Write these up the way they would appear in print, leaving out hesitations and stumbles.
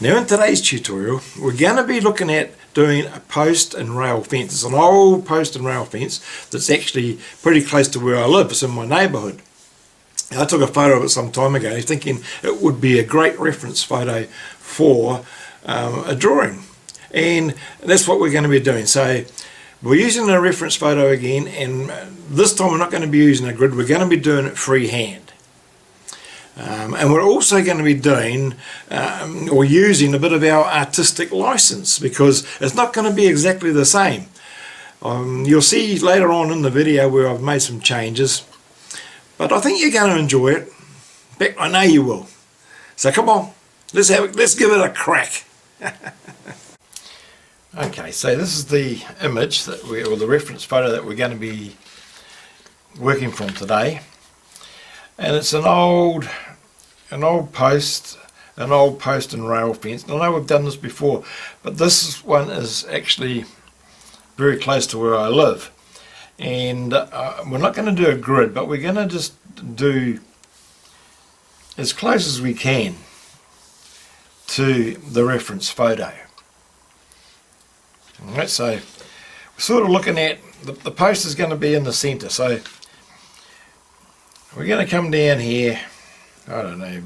Now in today's tutorial we're going to be looking at doing a post and rail fence. It's an old post and rail fence that's actually pretty close to where I live. It's in my neighbourhood. I took a photo of it some time ago thinking it would be a great reference photo for a drawing, and that's what we're going to be doing. So we're using a reference photo again, and this time we're not going to be using a grid, we're going to be doing it freehand. And we're also going to be doing or using a bit of our artistic license, because it's not going to be exactly the same. You'll see later on in the video where I've made some changes, but I think you're going to enjoy it. In fact, I know you will. So come on, let's give it a crack. Okay, so this is the image that or the reference photo that we're going to be working from today, and it's an old post and rail fence. I know we've done this before, but this one is actually very close to where I live, and we're not going to do a grid, but we're going to just do as close as we can to the reference photo. Alright, so we're sort of looking at the post is going to be in the center, so we're going to come down here, I don't know,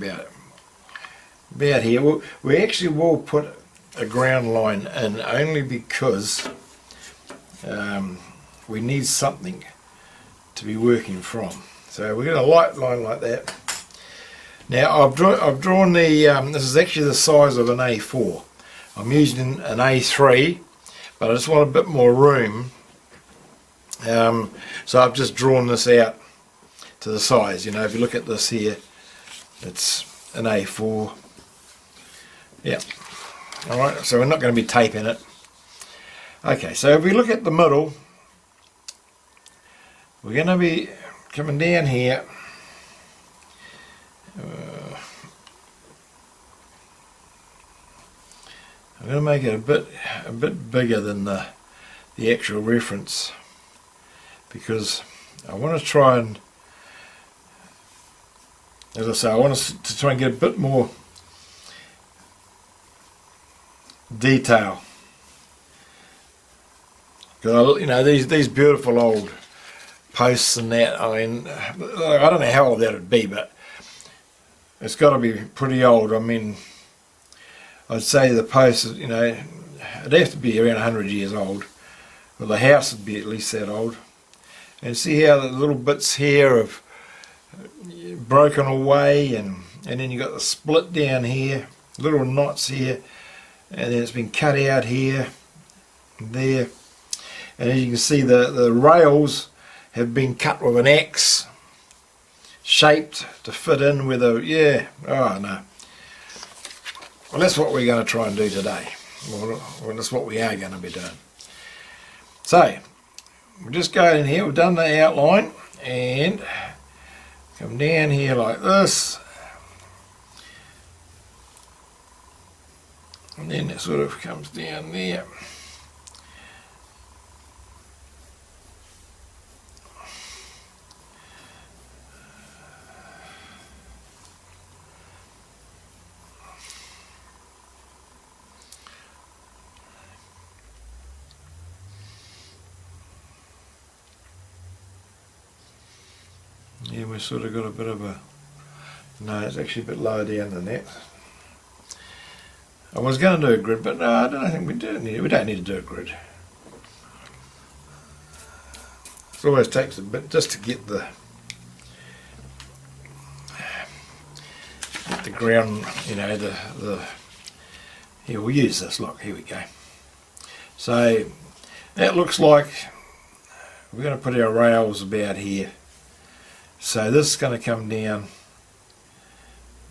about here. We actually will put a ground line in, only because we need something to be working from. So we're going to light line like that. Now I've drawn the, this is actually the size of an A4. I'm using an A3, but I just want a bit more room. So I've just drawn this out to the size. You know, if you look at this here, it's an A4. Yeah. Alright, so we're not going to be taping it. Okay, so if we look at the middle, we're going to be coming down here. I'm going to make it a bit bigger than the actual reference, because I want to try and, as I say, I want to try and get a bit more detail. Because you know, these beautiful old posts and that, I mean, I don't know how old that would be, but it's got to be pretty old. I mean, I'd say the post, you know, it'd have to be around 100 years old. Well, the house would be at least that old. And see how the little bits here have broken away, and then you got the split down here, little knots here, and then it's been cut out here and there. And as you can see, the rails have been cut with an axe, shaped to fit in with a, yeah, oh no. Well, that's what we're going to try and do today. Well, that's what we are going to be doing. So, we'll just go in here, we've done the outline, and come down here like this. And then it sort of comes down there. Yeah, we've sort of got a bit of a, no, it's actually a bit lower down than that. I was going to do a grid, but no, I don't think we don't need to do a grid. It always takes a bit just to get the ground, you know, here we'll use this, look, here we go. So that looks like we're going to put our rails about here. So this is going to come down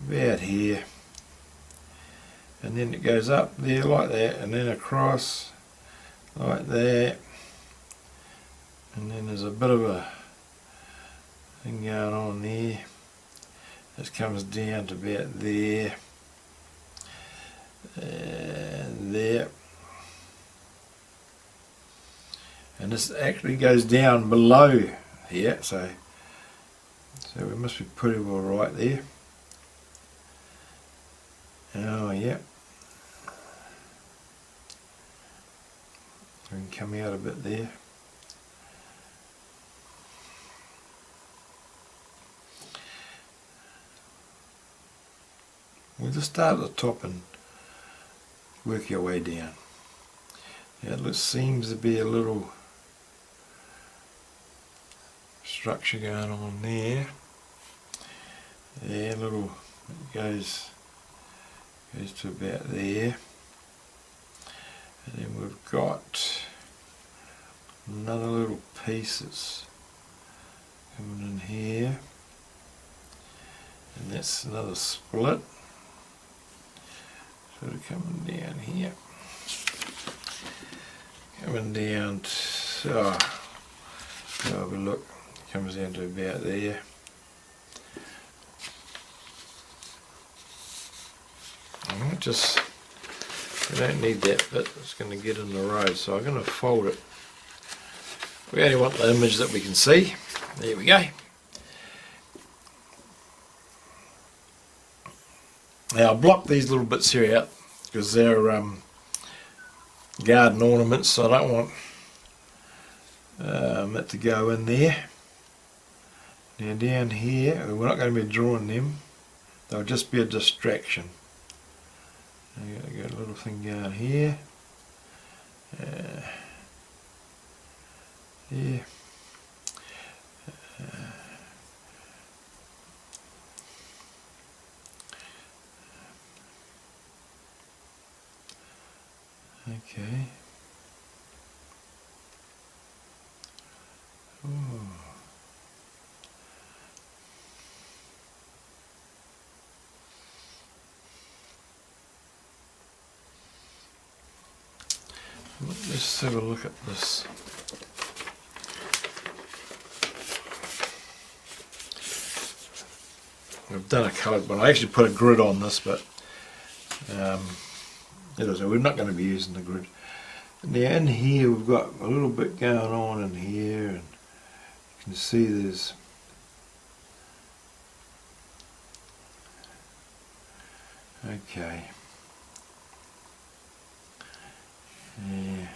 about here, and then it goes up there like that, and then across like that, and then there's a bit of a thing going on there. This comes down to about there and there, and this actually goes down below here, so we must be pretty well right there. Oh yeah, can come out a bit there. We'll just start at the top and work your way down. Yeah, it seems to be a little structure going on there. Yeah, little, it goes to about there. And then we've got another little pieces coming in here. And that's another split. Sort of coming down here. Coming down to, have a look, comes down to about there. Just, we don't need that bit, it's going to get in the road, so I'm going to fold it. We only want the image that we can see. There we go. Now I'll block these little bits here out because they're garden ornaments, so I don't want it to go in there. Now down here, we're not going to be drawing them, they'll just be a distraction. I got a little thing going here. Yeah. Okay. Ooh. Let's have a look at this. I've done a coloured one. I actually put a grid on this, but we're not going to be using the grid. Now in here we've got a little bit going on in here, and you can see there's okay. Yeah.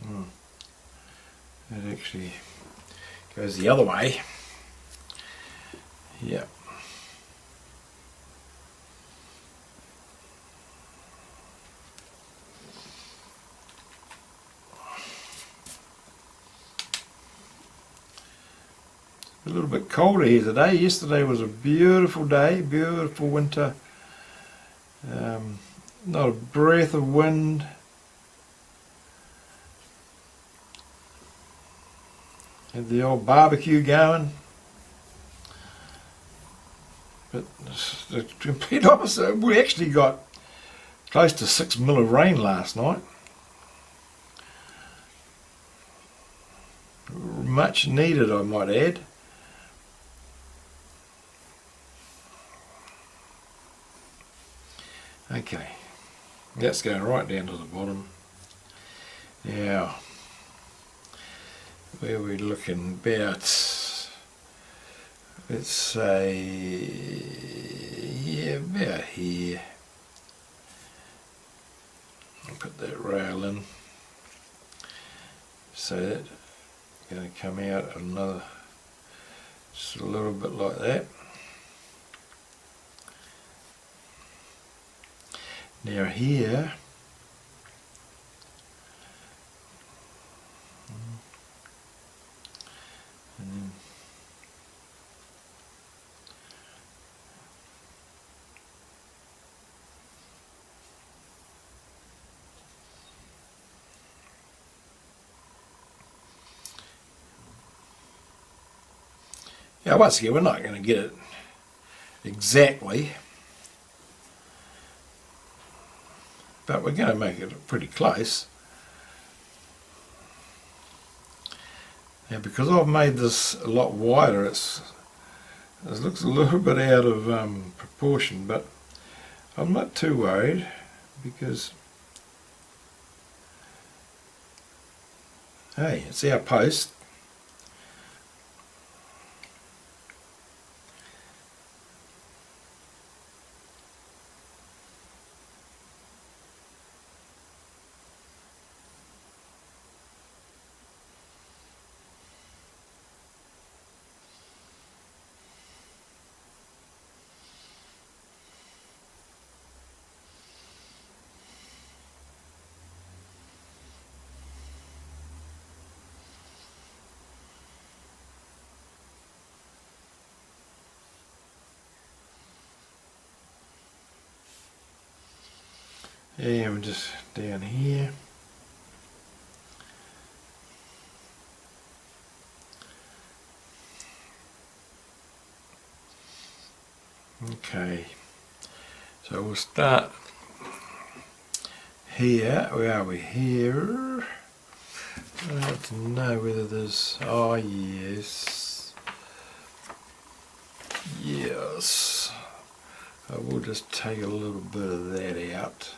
Oh. That actually goes the other way. Yeah. A little bit colder here today. Yesterday was a beautiful day, beautiful winter. Not a breath of wind. Had the old barbecue going. But the complete opposite. We actually got close to 6 mil of rain last night. Much needed, I might add. Okay, that's going right down to the bottom. Now, where are we looking? About, let's say, yeah, about here. I'll put that rail in. So that's going to come out another, just a little bit like that. Now here, and then yeah, once again, we're not going to get it exactly, but we're going to make it pretty close. Now, because I've made this a lot wider, it looks a little bit out of proportion, but I'm not too worried because, hey, it's our post. And just down here. Okay, so we'll start here. Where are we? Here. I have to know whether there's, oh yes, yes. I will just take a little bit of that out.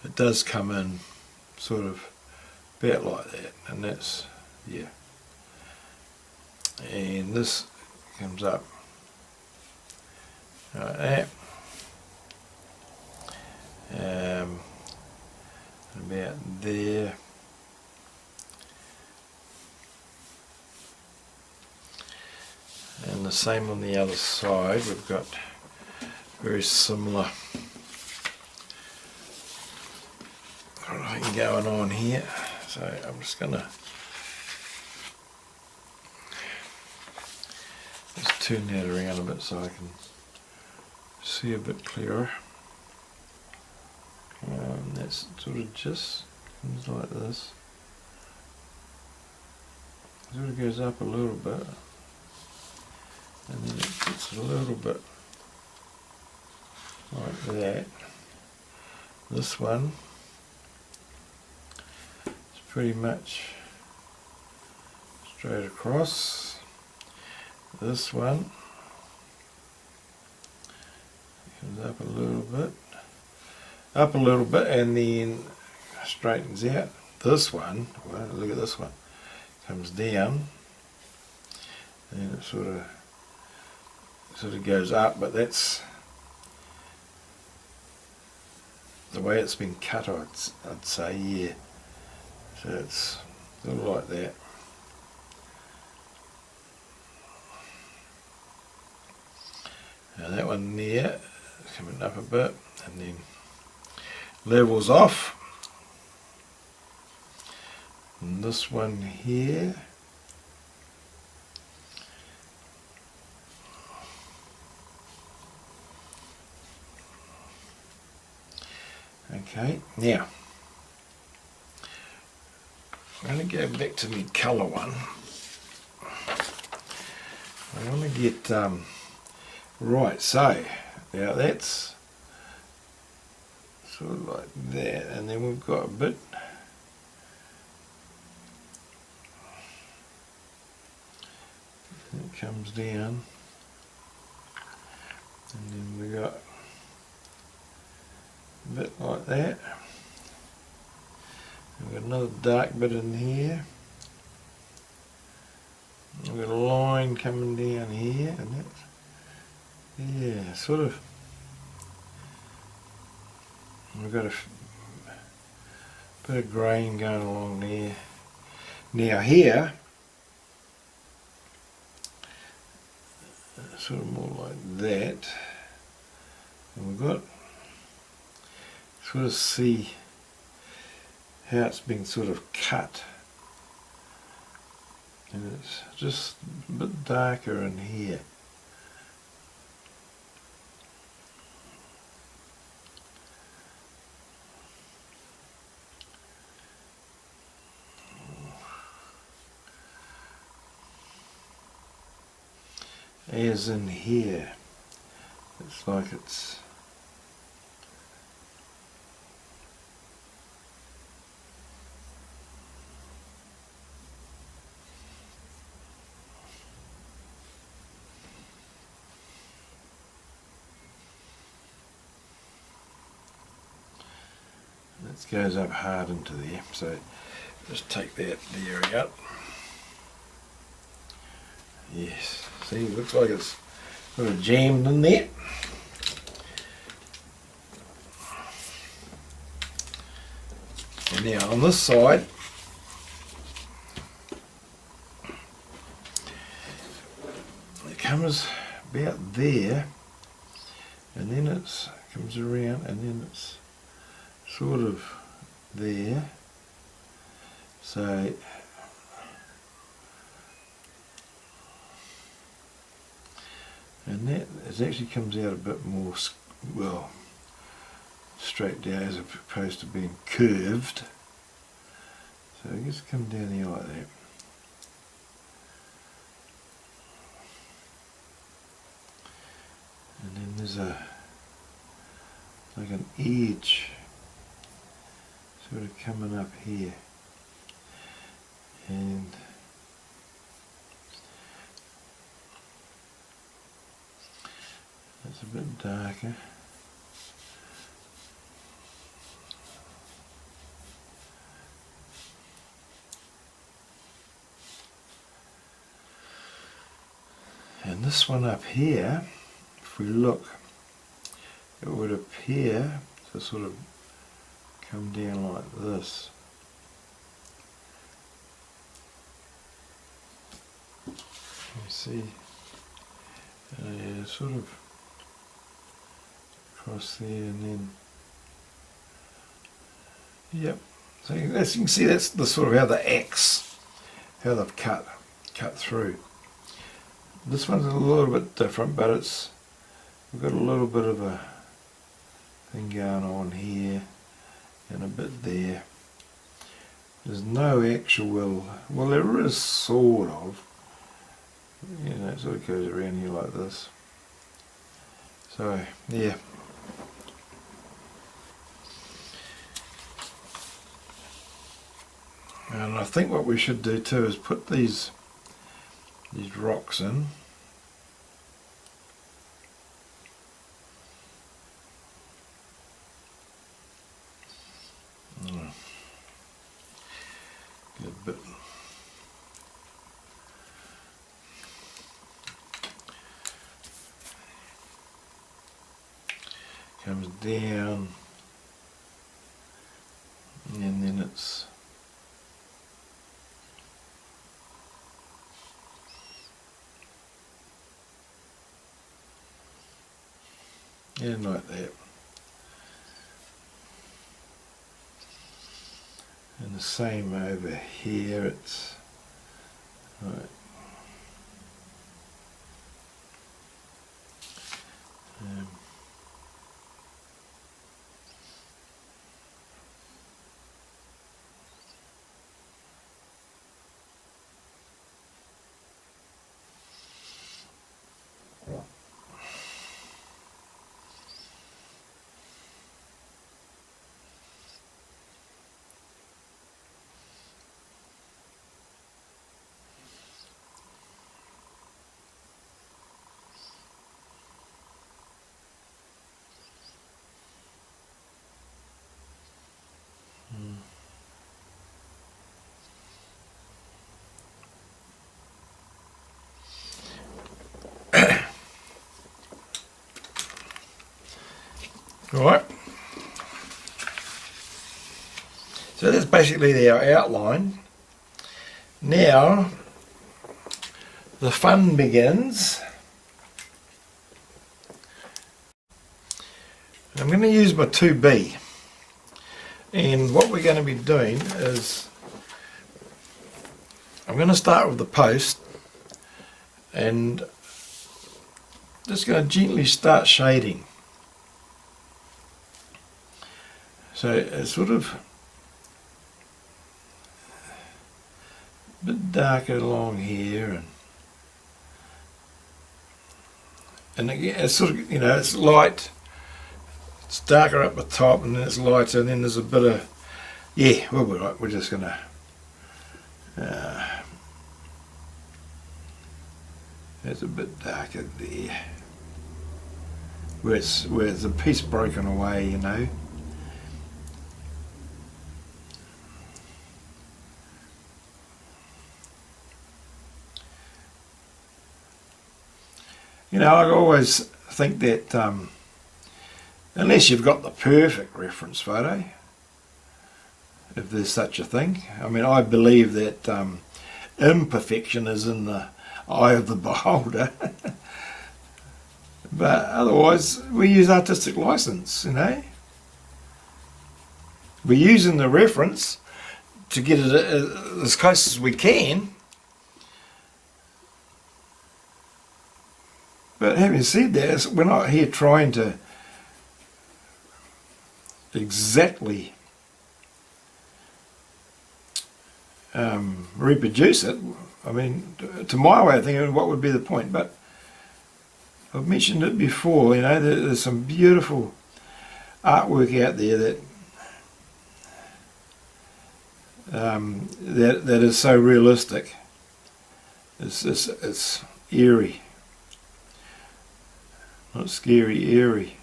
It does come in sort of about like that, and that's, yeah. And this comes up like that. About there. And the same on the other side. We've got very similar thing going on here. So I'm just going to just turn that around a bit so I can see a bit clearer. That's sort of just comes like this. Sort of goes up a little bit, and then it gets a little bit like that. This one is pretty much straight across. This one comes up a little bit, and then straightens out. This one, well, look at this one, comes down, and it sort of goes up, but that's the way it's been cut, I'd say, yeah. So it's a little like that. Now that one there is coming up a bit, and then levels off. And this one here okay, now I'm going to go back to the colour one. I want to get right, so now that's sort of like that, and then we've got a bit it comes down, and then we got a bit like that. We've got another dark bit in here. We've got a line coming down here, and that's, yeah, sort of. We've got a bit of grain going along there. Now here, sort of more like that, and we've got sort of see how it's been sort of cut, and it's just a bit darker in here. As in here, it's like it's that goes up hard into there, so just take that area out. Yes, see, it looks like it's sort of jammed in there. And now on this side, it comes about there, and then it comes around, and then it's sort of there. So and that it actually comes out a bit more, well, straight down as opposed to being curved. So it just come down here like that. And then there's like an edge sort of coming up here, and that's a bit darker. And this one up here, if we look, it would appear to sort of come down like this. You see, sort of across there, and then, yep. So as you can see, that's the sort of how the X, how they've cut through. This one's a little bit different, but we've got a little bit of a thing going on here and a bit there. There's no actual, well, there is sort of, you know, it sort of goes around here like this. So yeah. And I think what we should do too is put these rocks in. Get a bit. Comes down, and then it's and like that. And the same over here, it's right. Right, so that's basically our outline. Now the fun begins. I'm going to use my 2B, and what we're going to be doing is I'm going to start with the post and just going to gently start shading. So it's sort of a bit darker along here, and again it's sort of, you know, it's light, it's darker up the top, and then it's lighter, and then there's a bit of, yeah, we'll be right. We're just gonna it's a bit darker there, where there's a piece broken away, you know. You know, I always think that unless you've got the perfect reference photo, if there's such a thing, I mean, I believe that imperfection is in the eye of the beholder. But otherwise, we use artistic license, you know. We're using the reference to get it as close as we can. But having said that, we're not here trying to exactly reproduce it. I mean, to my way of thinking, what would be the point? But I've mentioned it before, you know, there's some beautiful artwork out there that is so realistic. It's eerie, not scary, eerie.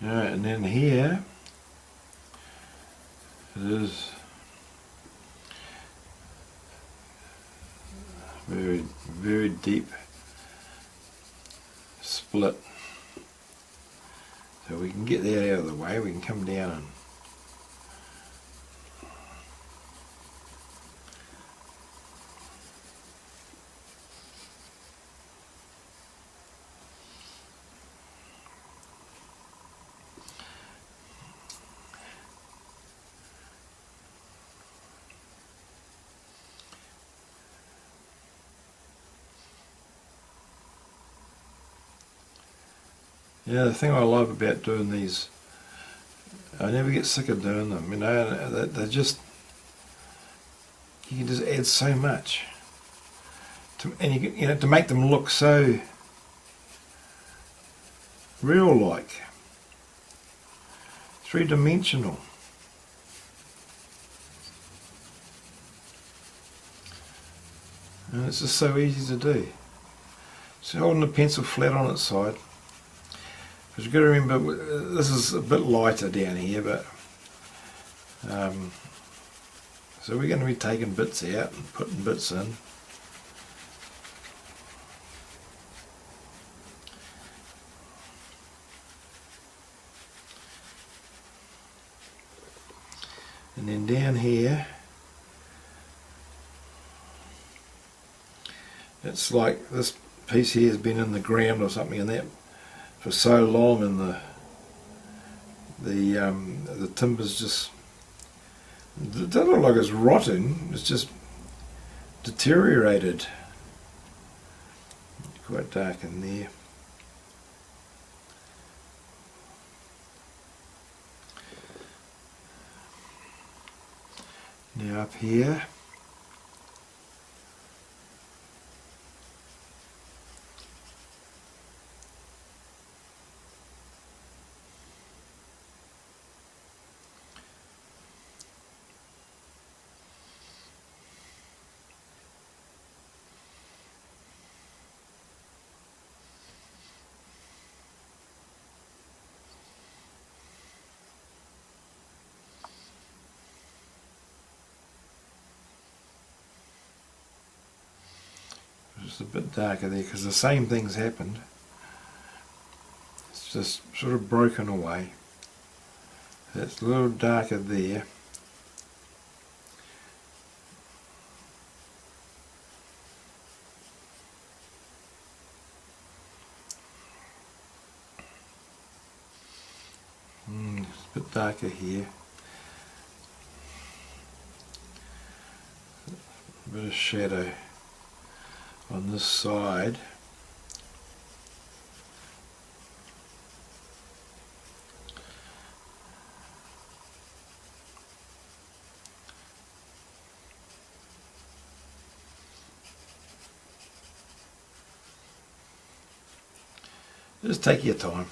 Alright, and then here it is very, very deep split. So we can get that out of the way, we can come down and yeah, the thing I love about doing these, I never get sick of doing them, you know, they're just, you can just add so much, and you know, to make them look so real-like, three-dimensional. And it's just so easy to do. So holding the pencil flat on its side. Because you've got to remember, this is a bit lighter down here, but so we're going to be taking bits out and putting bits in. And then down here, it's like this piece here has been in the ground or something, and that for so long, and the timber's just, it doesn't look like it's rotten, it's just deteriorated. Quite dark in there. Now up here, just a bit darker there because the same thing's happened. It's just sort of broken away. It's a little darker there. It's a bit darker here. A bit of shadow on this side. Just take your time.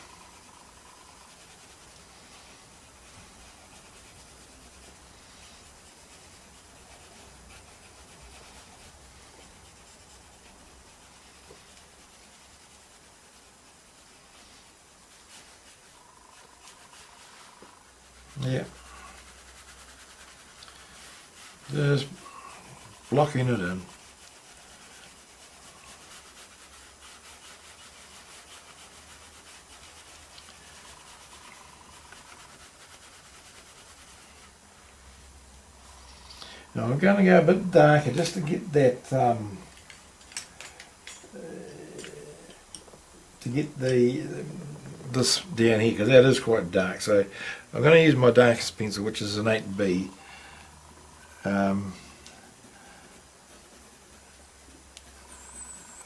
Yeah. Just blocking it in. Now I'm going to go a bit darker just to get that, to get this down here, because that is quite dark. So I'm going to use my darkest pencil, which is an 8B.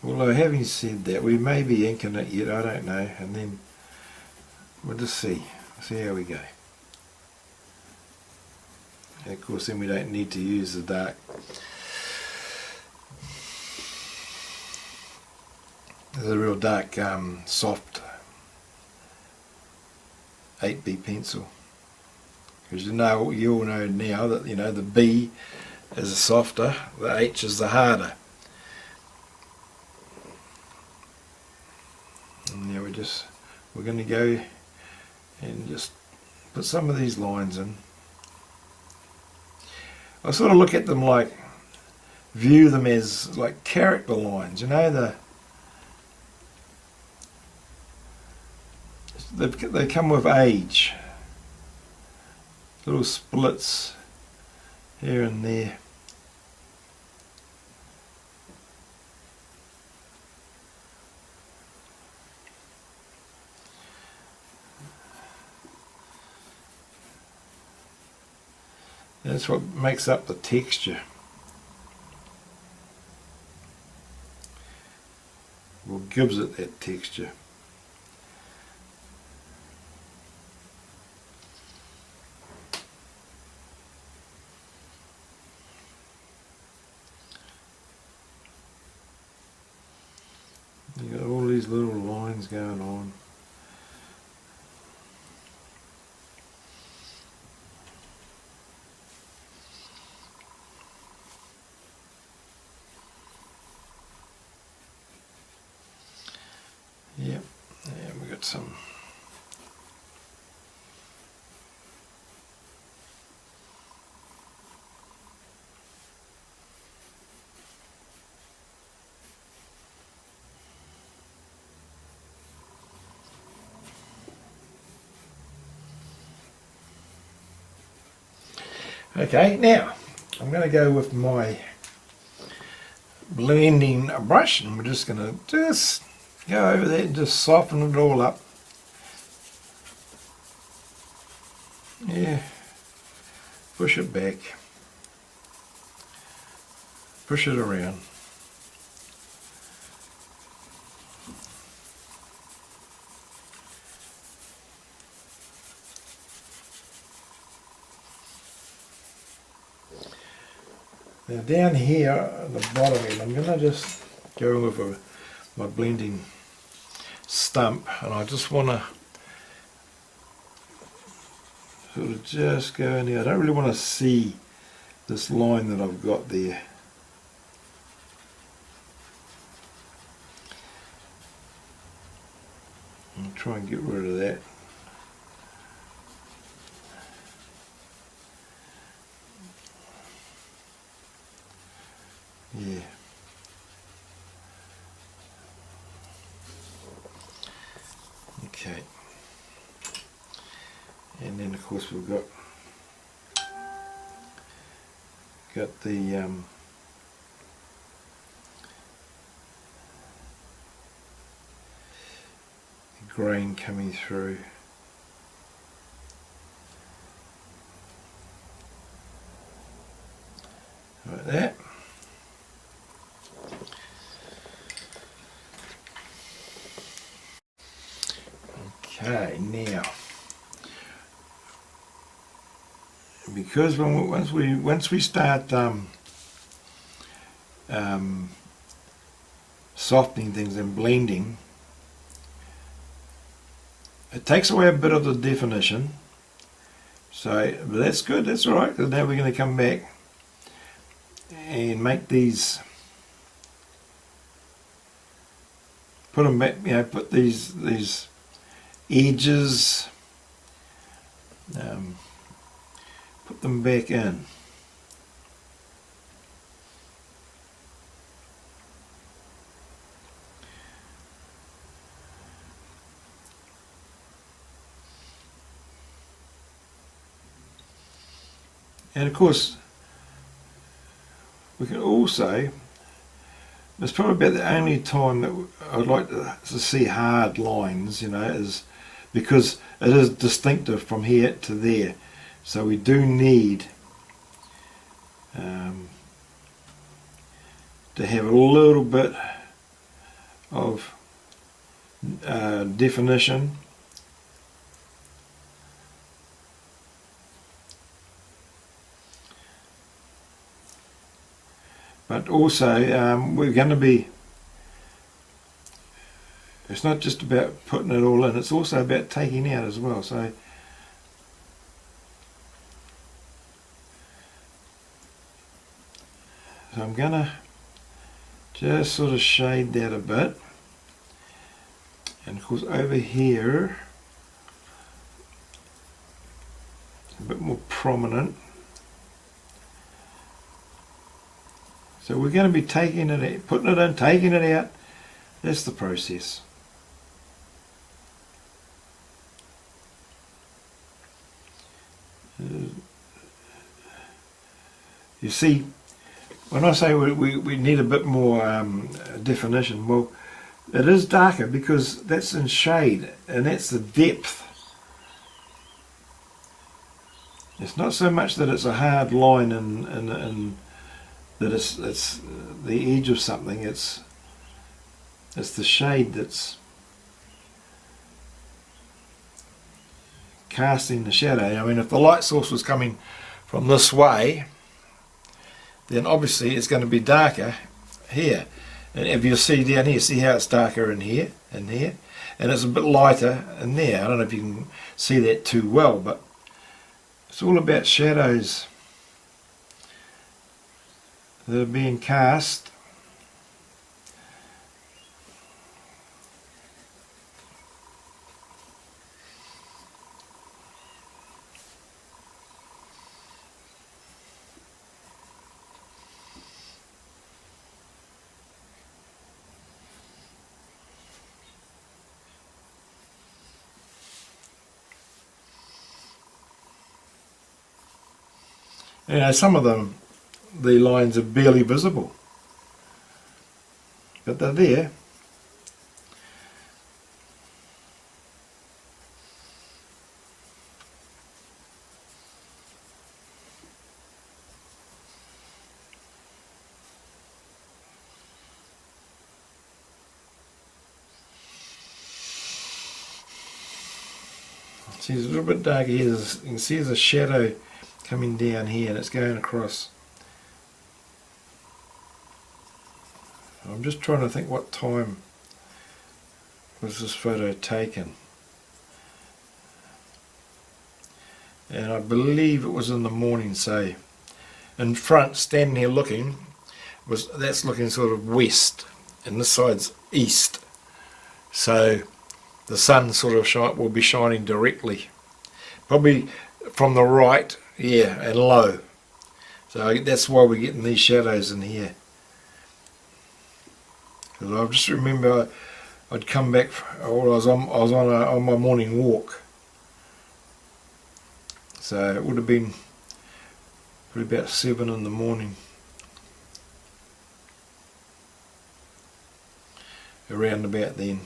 Although having said that, we may be inking it yet, I don't know, and then we'll just see how we go. And of course then we don't need to use the dark. There's a real dark, soft 8B pencil. Because you all know now that the B is the softer, the H is the harder. And now we're going to go and just put some of these lines in. I sort of look at them view them as like character lines, they come with age. Little splits here and there. That's what makes up the texture. What gives it that texture. You got all these little lines going on. Yep, and we got some. Okay, now I'm going to go with my blending brush, and we're just going to just go over there and just soften it all up. Yeah, push it back, push it around. Now down here at the bottom end, I'm going to just go with my blending stump, and I just want to sort of just go in here. I don't really want to see this line that I've got there. I'll try and get rid of that. Yeah. Okay. And then of course we've got the grain coming through. Like that. Okay, now because once we start softening things and blending, it takes away a bit of the definition. So, but that's good. That's all right. Because now we're going to come back and make these. Put them back. Put these edges, put them back in. And of course, we can also, it's probably about the only time that I'd like to see hard lines, you know, is because it is distinctive from here to there. So we do need to have a little bit of definition. But also we're going to be, it's not just about putting it all in, it's also about taking out as well. So I'm going to just sort of shade that a bit, and of course over here a bit more prominent. So we're going to be taking it out, putting it in, taking it out. That's the process. You see, when I say we need a bit more definition, well, it is darker because that's in shade, and that's the depth. It's not so much that it's a hard line and that it's the edge of something. It's the shade that's casting the shadow. I mean, if the light source was coming from this way, then obviously it's going to be darker here. And if you see down here, see how it's darker in here and here, and it's a bit lighter in there. I don't know if you can see that too well, but it's all about shadows that are being cast. You know, some of them, the lines are barely visible, but they're there. See, it's a little bit darker here. You can see there's a shadow coming down here, and it's going across. I'm just trying to think what time was this photo taken, and I believe it was in the morning. So in front, standing here looking, that's looking sort of west, and this side's east, so the sun sort of will be shining directly, probably from the right, yeah, and low. So that's why we're getting these shadows in here. Because I just remember I'd come back. I was on my morning walk, so it would have been probably about 7 in the morning, around about then.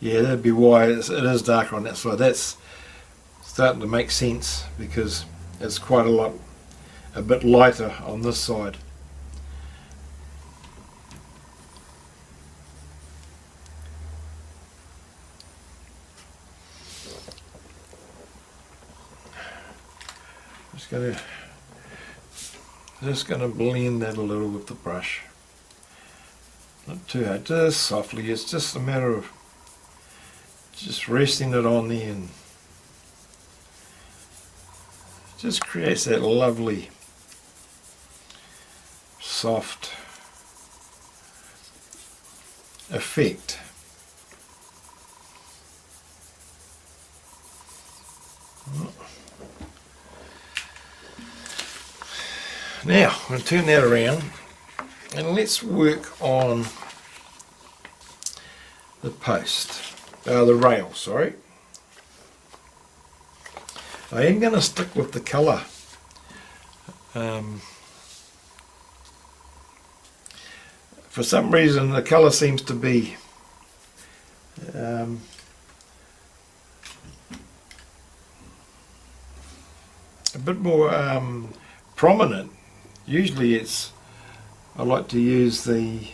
Yeah, that'd be why it is darker on that side. That's starting to make sense because it's quite a bit lighter on this side. Just gonna blend that a little with the brush. Not too hard, just softly. It's just a matter of just resting it on there, and just creates that lovely soft effect. Now I'm going to turn that around and let's work on the post, the rail, sorry. I am going to stick with the colour. For some reason the colour seems to be a bit more prominent. Usually I like to use the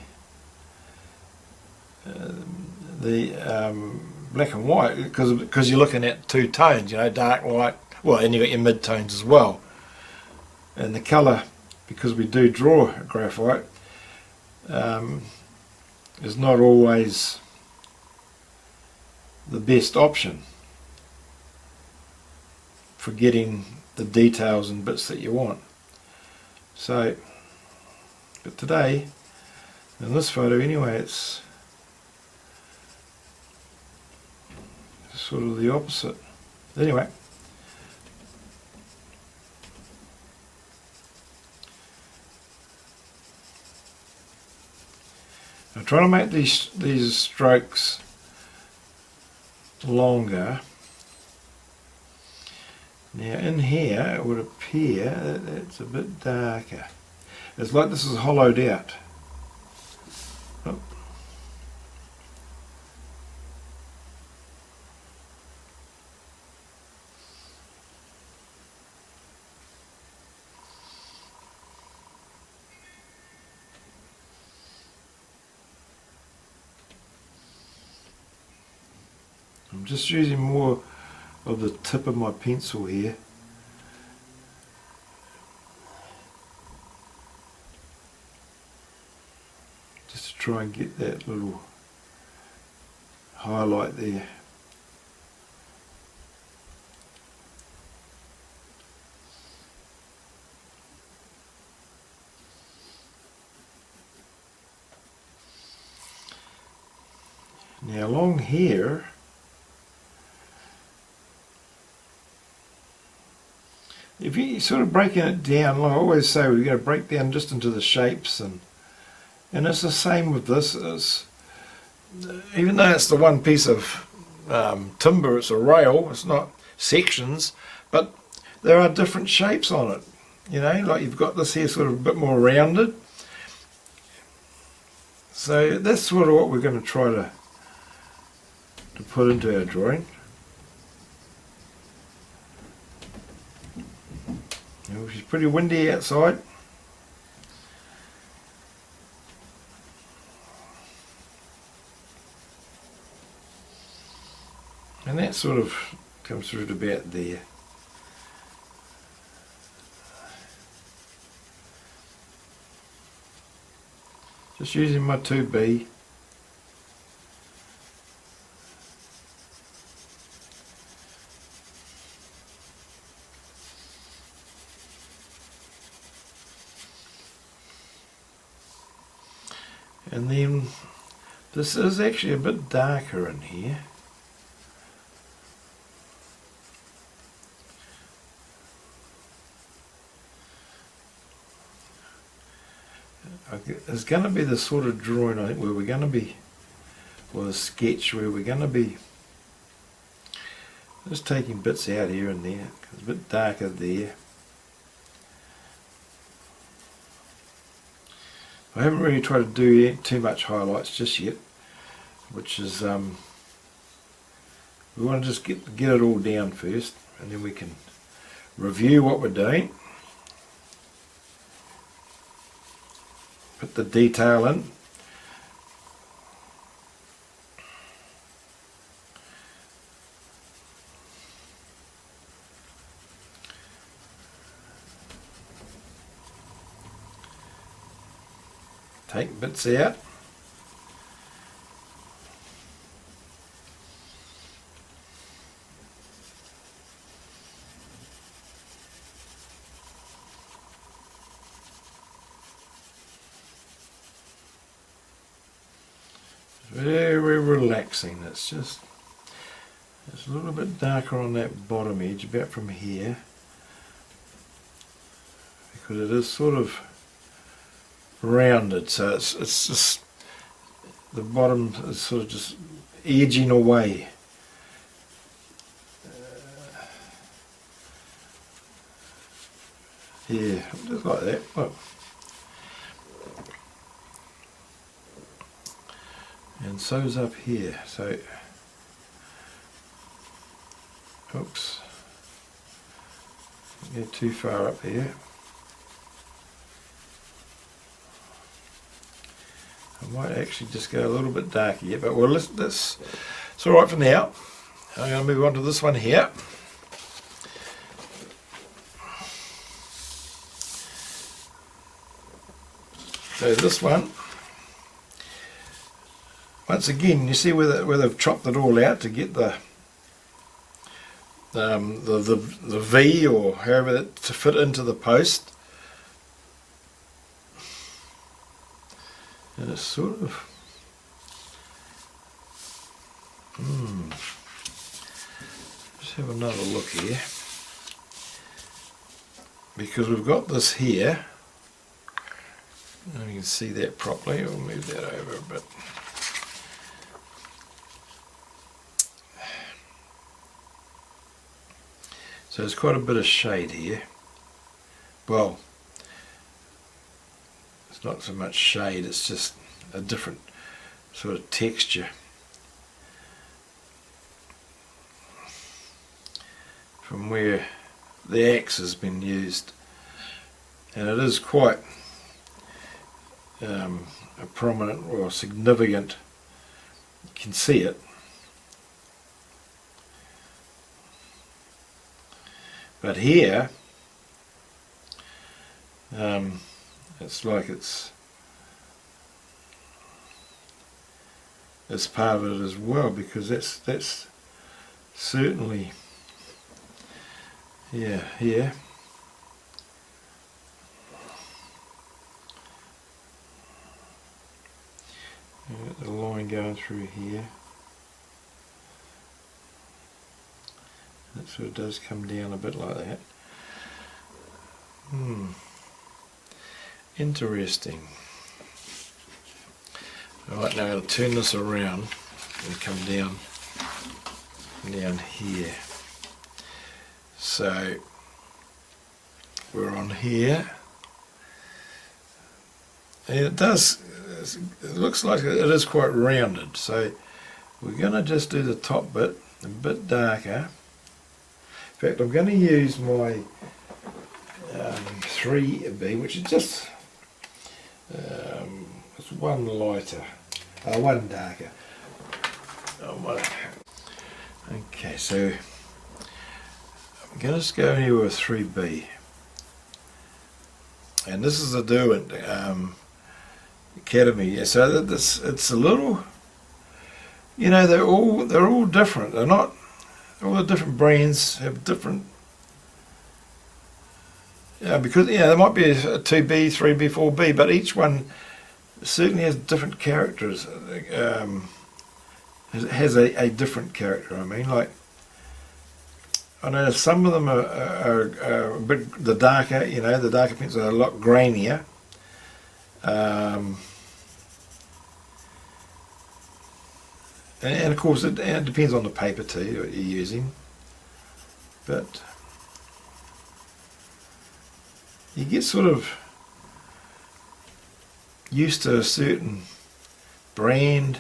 black and white because you're looking at two tones, you know, dark, light, well, and you've got your mid-tones as well. And the colour, because we do draw graphite, is not always the best option for getting the details and bits that you want. So, but today, in this photo anyway, it's sort of the opposite. Anyway, I'm trying to make these strokes longer. Now in here it would appear that it's a bit darker. It's like this is hollowed out. Oh. I'm just using more of the tip of my pencil here. Just to try and get that little highlight there. Now along here, if you sort of breaking it down, like I always say, we're going to break down just into the shapes, and it's the same with this. Even though it's the one piece of timber, it's a rail, it's not sections, but there are different shapes on it. You know, like you've got this here sort of a bit more rounded. So that's sort of what we're going to try to put into our drawing. It's pretty windy outside. And that sort of comes through to about there. Just using my 2B. And then this is actually a bit darker in here. It's going to be the sort of drawing, I think, where we're going to be, or the sketch where we're going to be just taking bits out here and there. It's a bit darker there. I haven't really tried to do too much highlights just yet, which is we want to just get it all down first, and then we can review what we're doing, put the detail in. take bits out. Very relaxing. It's a little bit darker on that bottom edge, about from here, because it is sort of rounded, so it's just the bottom is sort of just edging away. Yeah, just like that. Look. And so's up here, so, oops, don't get too far up here. I might actually just go a little bit darker here, but well, it's alright for now. I'm going to move on to this one here. So this one, once again, you see where they've chopped it all out to get the V, or however that to fit into the post, and it's sort of let's have another look here, because we've got this here, and you can see that properly. We'll move that over a bit. So there's quite a bit of shade here. Well, it's not so much shade, it's just a different sort of texture. From where the axe has been used. And it is quite a prominent or significant, you can see it. But here, it's like it's part of it as well, because that's certainly, yeah, here. The line going through here. That sort of does come down a bit like that. Interesting. Alright, now I'm going to turn this around and come down here. So we're on here. And it looks like it is quite rounded. So we're going to just do the top bit a bit darker. In fact, I'm going to use my 3B, which is just it's one lighter, one darker. Okay, so I'm going to just go here with 3B, and this is the Derwent Academy. Yeah, so it's a little, you know, they're all different. They're not. All the different brands have different, because there might be a 2B, 3B, 4B, but each one certainly has different characters. Has a different character. I mean, like, I know some of them are a bit the darker. You know, the darker pencils are a lot grainier. And of course it depends on the paper too that you're using, but you get sort of used to a certain brand,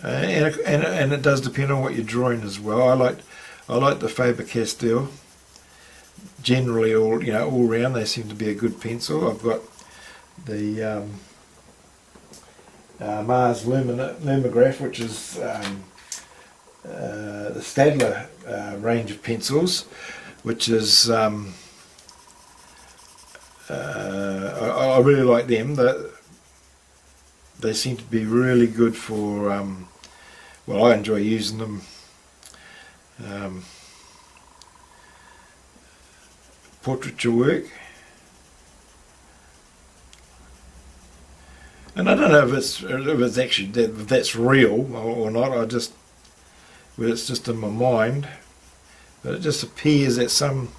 and it does depend on what you're drawing as well. I like the Faber-Castell. Generally, all round they seem to be a good pencil. I've got the Mars Lumograph, which is the Stadler range of pencils, which is I really like them. They seem to be really good for, well, I enjoy using them. Portraiture work. And I don't know if it's actually if that's real or not. Well, it's just in my mind, but it just appears that some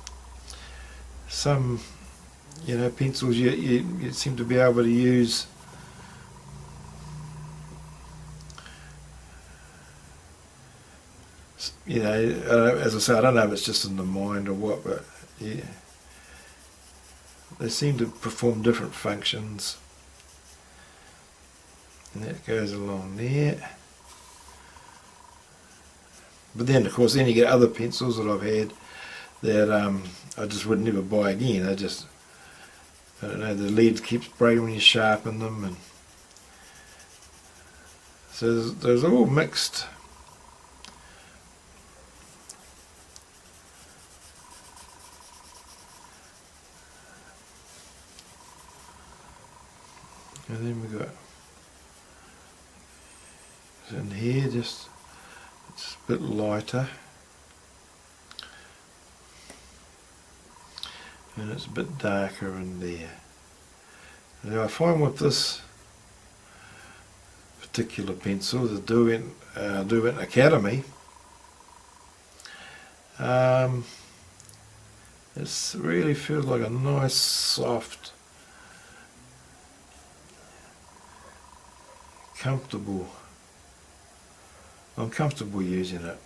pencils you seem to be able to use as I say, I don't know if it's just in the mind or what, but yeah, they seem to perform different functions. And that goes along there. But then, of course, you get other pencils that I've had that I just would never buy again. I don't know, the lead keeps breaking when you sharpen them, and so there's all mixed. And then we got in here, just it's a bit lighter, and it's a bit darker in there. Now I find with this particular pencil, the Derwent Academy, it really feels like a nice soft, I'm comfortable using it.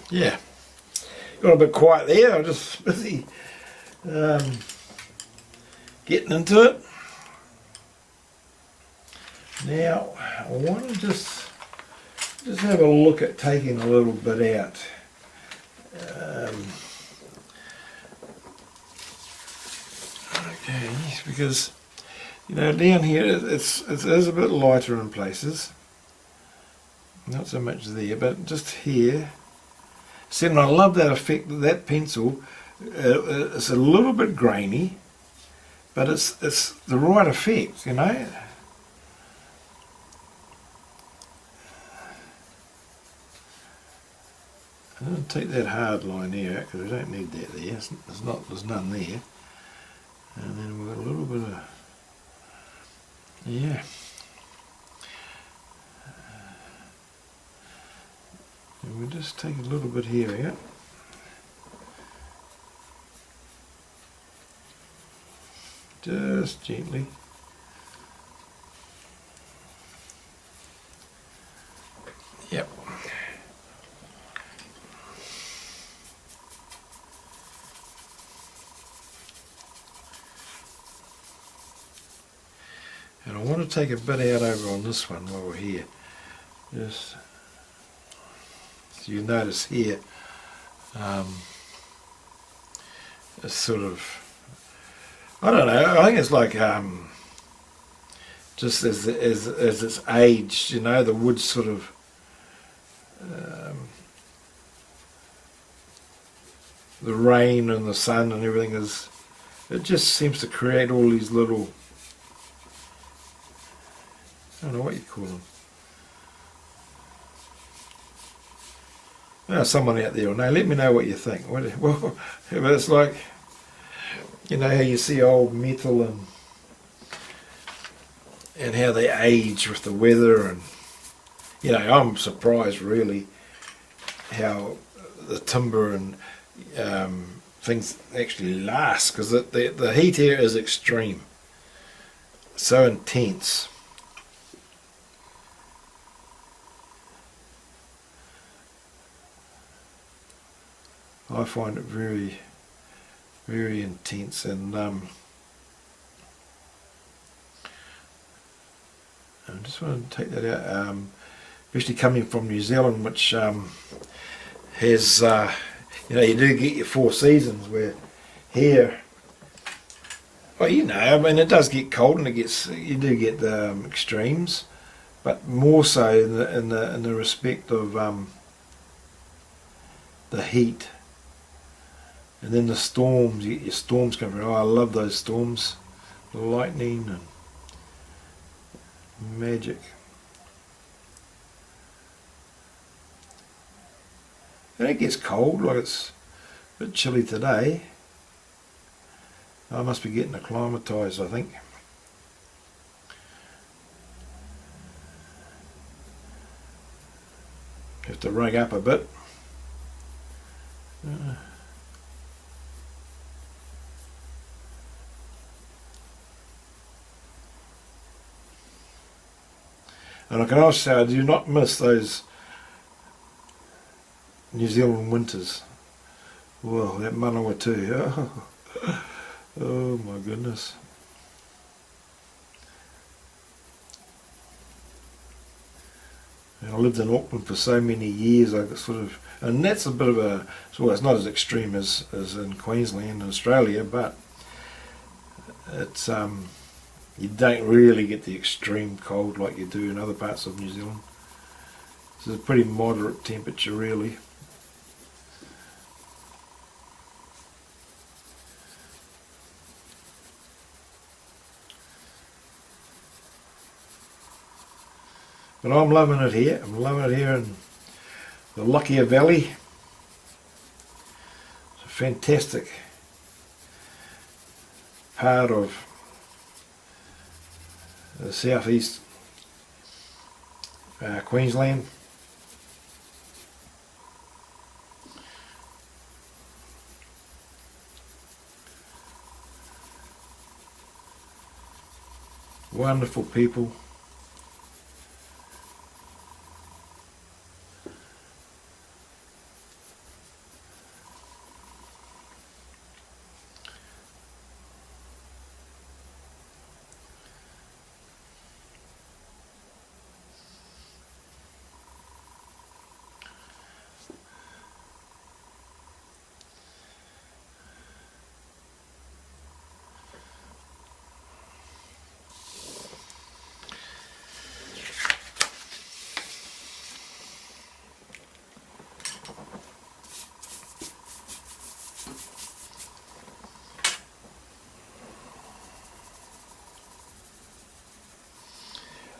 Yeah, got a bit quiet there. I'm just busy getting into it. Now I want to just have a look at taking a little bit out. Okay, because down here it is a bit lighter in places. Not so much there, but just here. See, and I love that effect of that pencil. It's a little bit grainy, but it's the right effect, I don't take that hard line there out because we don't need that there. There's none there. And then we've got a little bit of, yeah. And we'll just take a little bit here out. Just gently. Yep. And I want to take a bit out over on this one while we're here. Just so you notice here, it's sort of, I don't know, I think it's like just as it's aged, the wood sort of the rain and the sun and everything is, it just seems to create all these little, I don't know what you call them. Someone out there will know. Let me know what you think. Well, but it's like, you know how you see old metal and how they age with the weather, and you know, I'm surprised really how the timber and things actually last, because the heat here is extreme, so intense. I find it very, very intense, and I just want to take that out. Especially coming from New Zealand, which has, you know, you do get your 4 seasons, where here, well, you know, I mean, it does get cold and you do get the extremes, but more so in the respect of the heat. And then the storms, you get your storms coming. Oh, I love those storms. The lightning and magic. And it gets cold, like it's a bit chilly today. I must be getting acclimatised, I think. Have to rig up a bit. And I can also say I do not miss those New Zealand winters. Well, that Manawa too. Oh my goodness. And I lived in Auckland for so many years, I sort of, and that's a bit of a, well, it's not as extreme as in Queensland and Australia, but it's you don't really get the extreme cold like you do in other parts of New Zealand. It's a pretty moderate temperature really. But I'm loving it here. I'm loving it here in the Lockyer Valley. It's a fantastic part of the southeast Queensland. Wonderful people.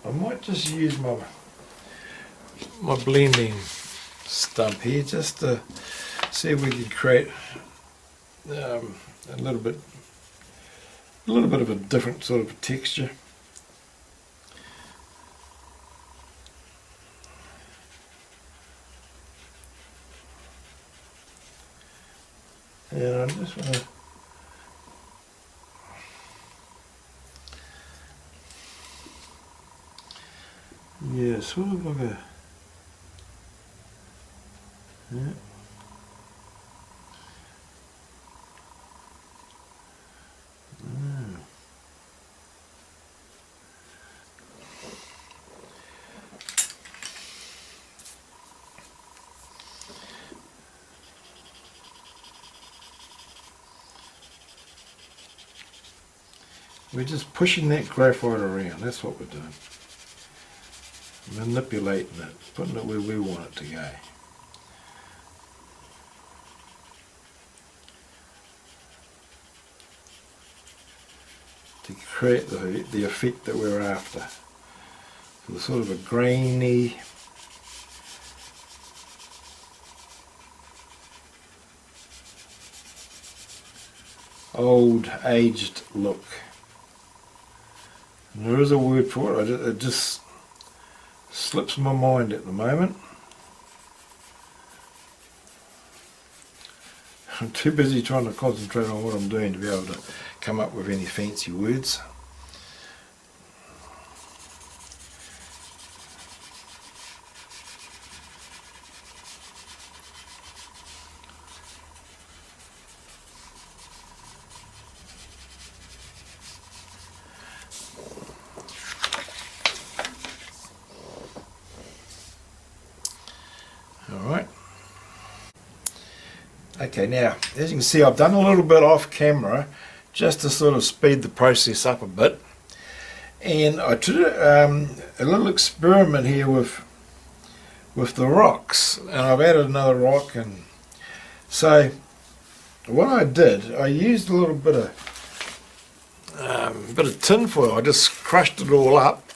I might just use my blending stump here just to see if we can create a little bit of a different sort of texture. And I just want to sort of like a, yeah. We're just pushing that graphite around, that's what we're doing. Manipulating it, putting it where we want it to go. create the effect that we're after. So sort of a grainy, old, aged look. And there is a word for it, it just slips my mind at the moment. I'm too busy trying to concentrate on what I'm doing to be able to come up with any fancy words. Alright. Okay, now as you can see, I've done a little bit off camera just to sort of speed the process up a bit, and I did a little experiment here with the rocks, and I've added another rock. And so what I did, I used a little bit of tin foil. I just crushed it all up,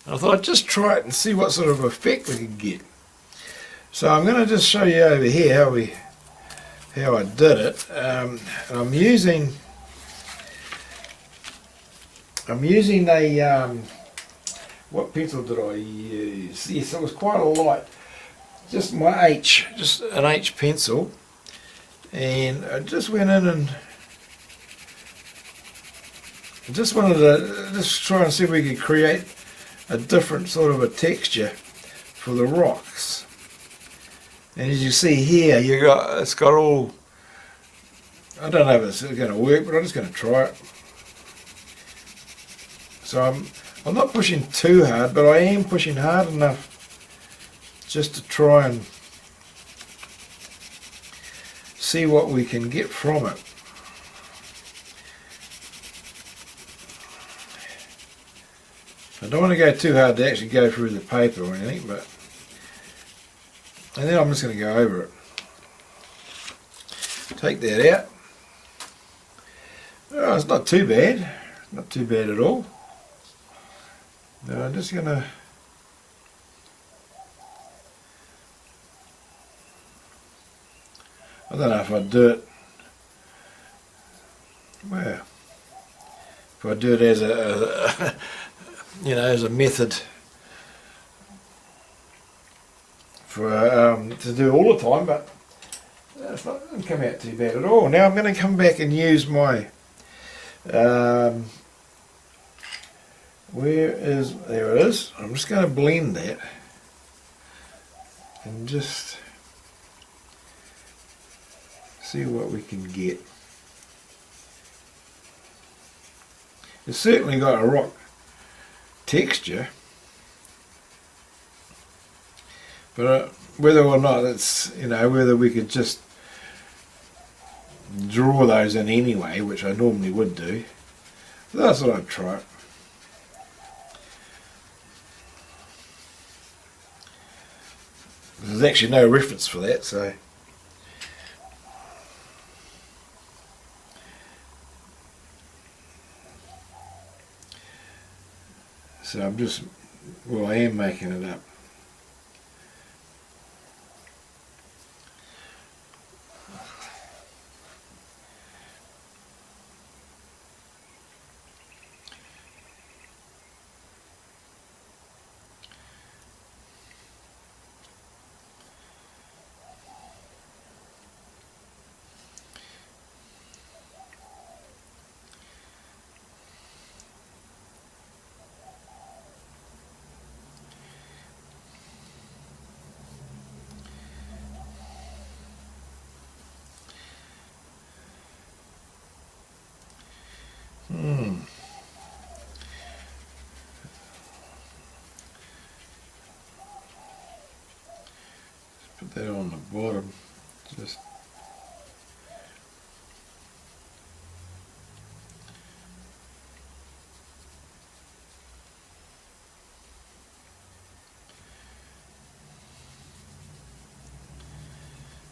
and I thought I'd just try it and see what sort of effect we could get. So I'm going to just show you over here how I did it. And I'm using a what pencil did I use? Yes, it was quite a light, just an H pencil, and I just went in and I just wanted to just try and see if we could create a different sort of a texture for the rocks. And as you see here, it's got all, I don't know if it's going to work, but I'm just going to try it. So I'm not pushing too hard, but I am pushing hard enough just to try and see what we can get from it. I don't want to go too hard to actually go through the paper or anything, but and then I'm just going to go over it. Take that out. Oh, it's not too bad. Not too bad at all. Now I'm just going to I don't know if I do it, well, if I do it as a you know, as a method for to do all the time, but it doesn't come out too bad at all. Now I'm going to come back and use my there it is. I'm just going to blend that and just see what we can get. It's certainly got a rock texture, but whether or not it's, you know, whether we could just draw those in anyway, which I normally would do, that's what I'd try. There's actually no reference for that, so I'm just, well, I am making it up. Put that on the bottom, just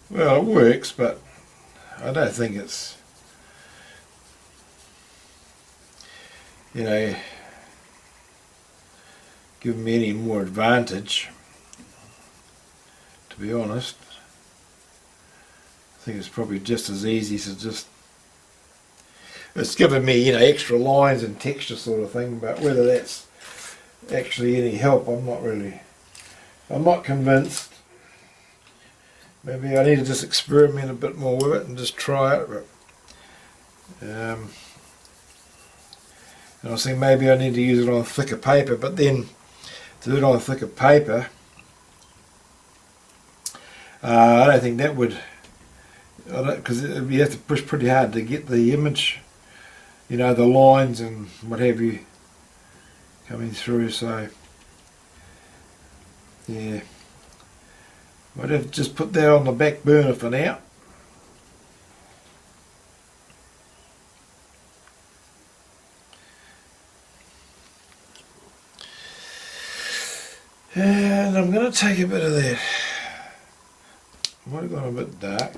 well, it works, but I don't think it's, you know, give me any more advantage, to be honest. I think it's probably just as easy to just, it's given me, you know, extra lines and texture sort of thing, but whether that's actually any help, I'm not convinced. Maybe I need to just experiment a bit more with it and just try it. But, and I was thinking maybe I need to use it on thicker paper, but then to do it on thicker paper, I don't think that would, because you have to push pretty hard to get the image, you know, the lines and what have you coming through. So yeah, might have to just put that on the back burner for now. And I'm going to take a bit of that. Might have gone a bit dark.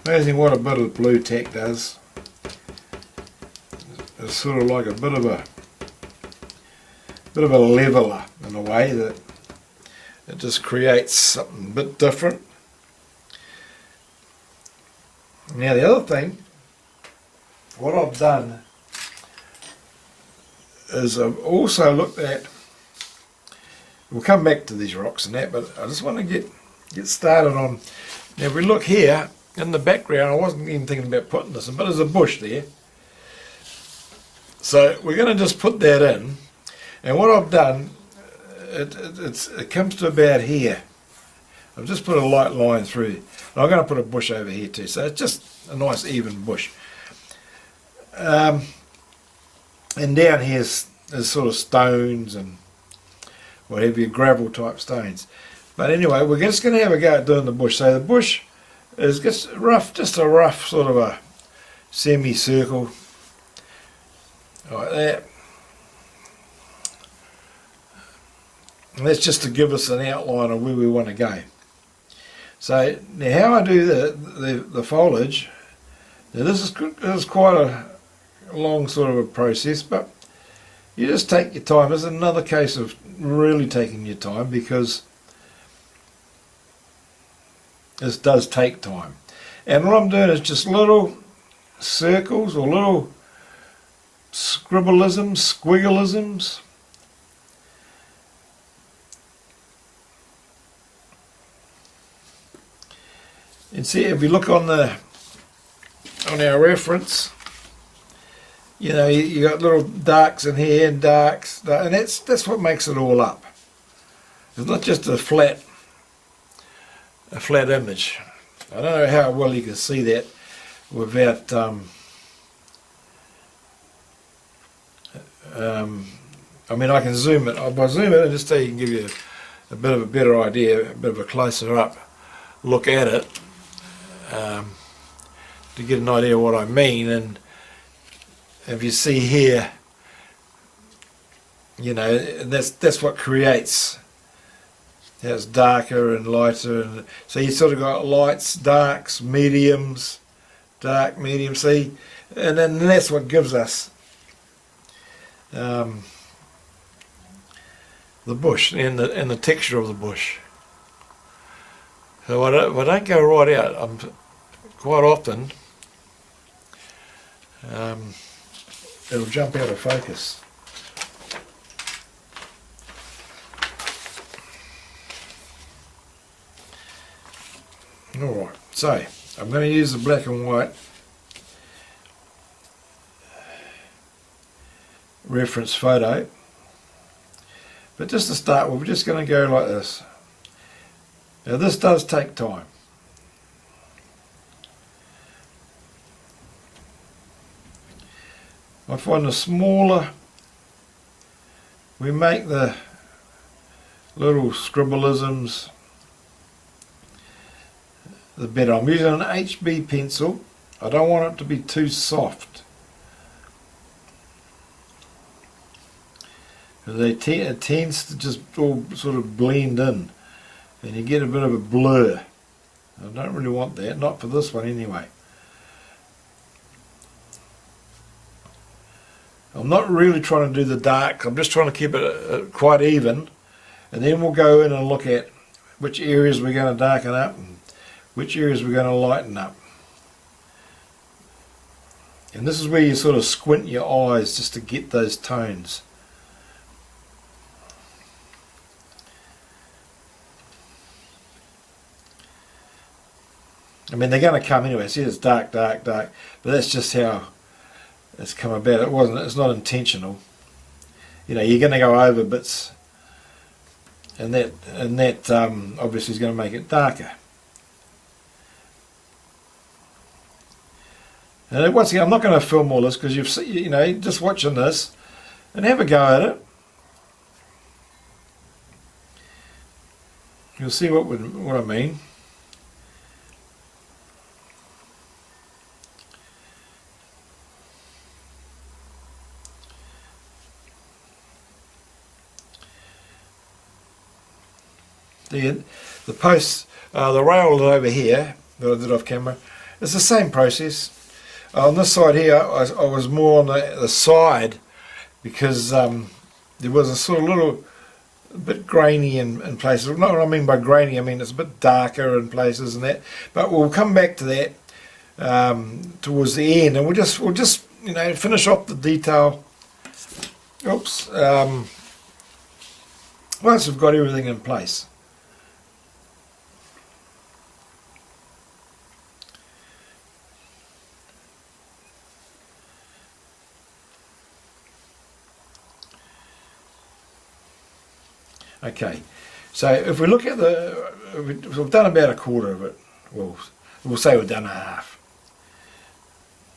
Amazing what a bit of blue tack does. It's sort of like a bit of a leveler in a way, that it just creates something a bit different. Now the other thing, what I've done is I've also looked at, we'll come back to these rocks and that, but I just want to get started on, now if we look here in the background, I wasn't even thinking about putting this in, but there's a bush there. So we're going to just put that in, and what I've done, it comes to about here. I've just put a light line through, and I'm going to put a bush over here too, so it's just a nice even bush. And down here is sort of stones and whatever, gravel type stones. But anyway, we're just going to have a go at doing the bush. So the bush is just a rough sort of a semicircle like that. And that's just to give us an outline of where we want to go. So now how I do the foliage, now this is quite a long sort of a process, but you just take your time. This is another case of really taking your time, because this does take time. And what I'm doing is just little circles or little squiggleisms. And see, if you look on our reference, you know, you got little darks in here and darks, and that's what makes it all up. It's not just a flat image. I don't know how well you can see that without I mean, I can zoom it. If I zoom it, just so you can give you a bit of a better idea, a bit of a closer up look at it, to get an idea of what I mean. And if you see here, you know, that's what creates. It's darker and lighter, and so you sort of got lights, darks, mediums, dark, medium. See, and then that's what gives us the bush and the texture of the bush. So if I don't go right out, I'm quite often it'll jump out of focus. Alright, so I'm going to use the black and white reference photo, but just to start with, we're just going to go like this. Now this does take time. I find the smaller we make the little scribbleisms, the better. I'm using an HB pencil. I don't want it to be too soft. It tends to just all sort of blend in, and you get a bit of a blur. I don't really want that, not for this one anyway. I'm not really trying to do the dark, I'm just trying to keep it quite even, and then we'll go in and look at which areas we're going to darken up and which areas we're going to lighten up. And this is where you sort of squint your eyes just to get those tones. I mean, they're going to come anyway. See, it's dark, dark, dark, but that's just how it's come about. It's not intentional. You know, you're going to go over bits, and that obviously is going to make it darker. And once again, I'm not going to film all this because you know, just watching this and have a go at it. You'll see what I mean. The posts, the rail over here that I did off camera, it's the same process. On this side here, I was more on the side because there was a sort of a bit grainy in places. Not what I mean by grainy, I mean it's a bit darker in places and that. But we'll come back to that towards the end, and we'll just you know, finish off the detail. Oops. Once we've got everything in place. Okay, so if we look at we've done about a quarter of it. Well, we'll say we've done a half.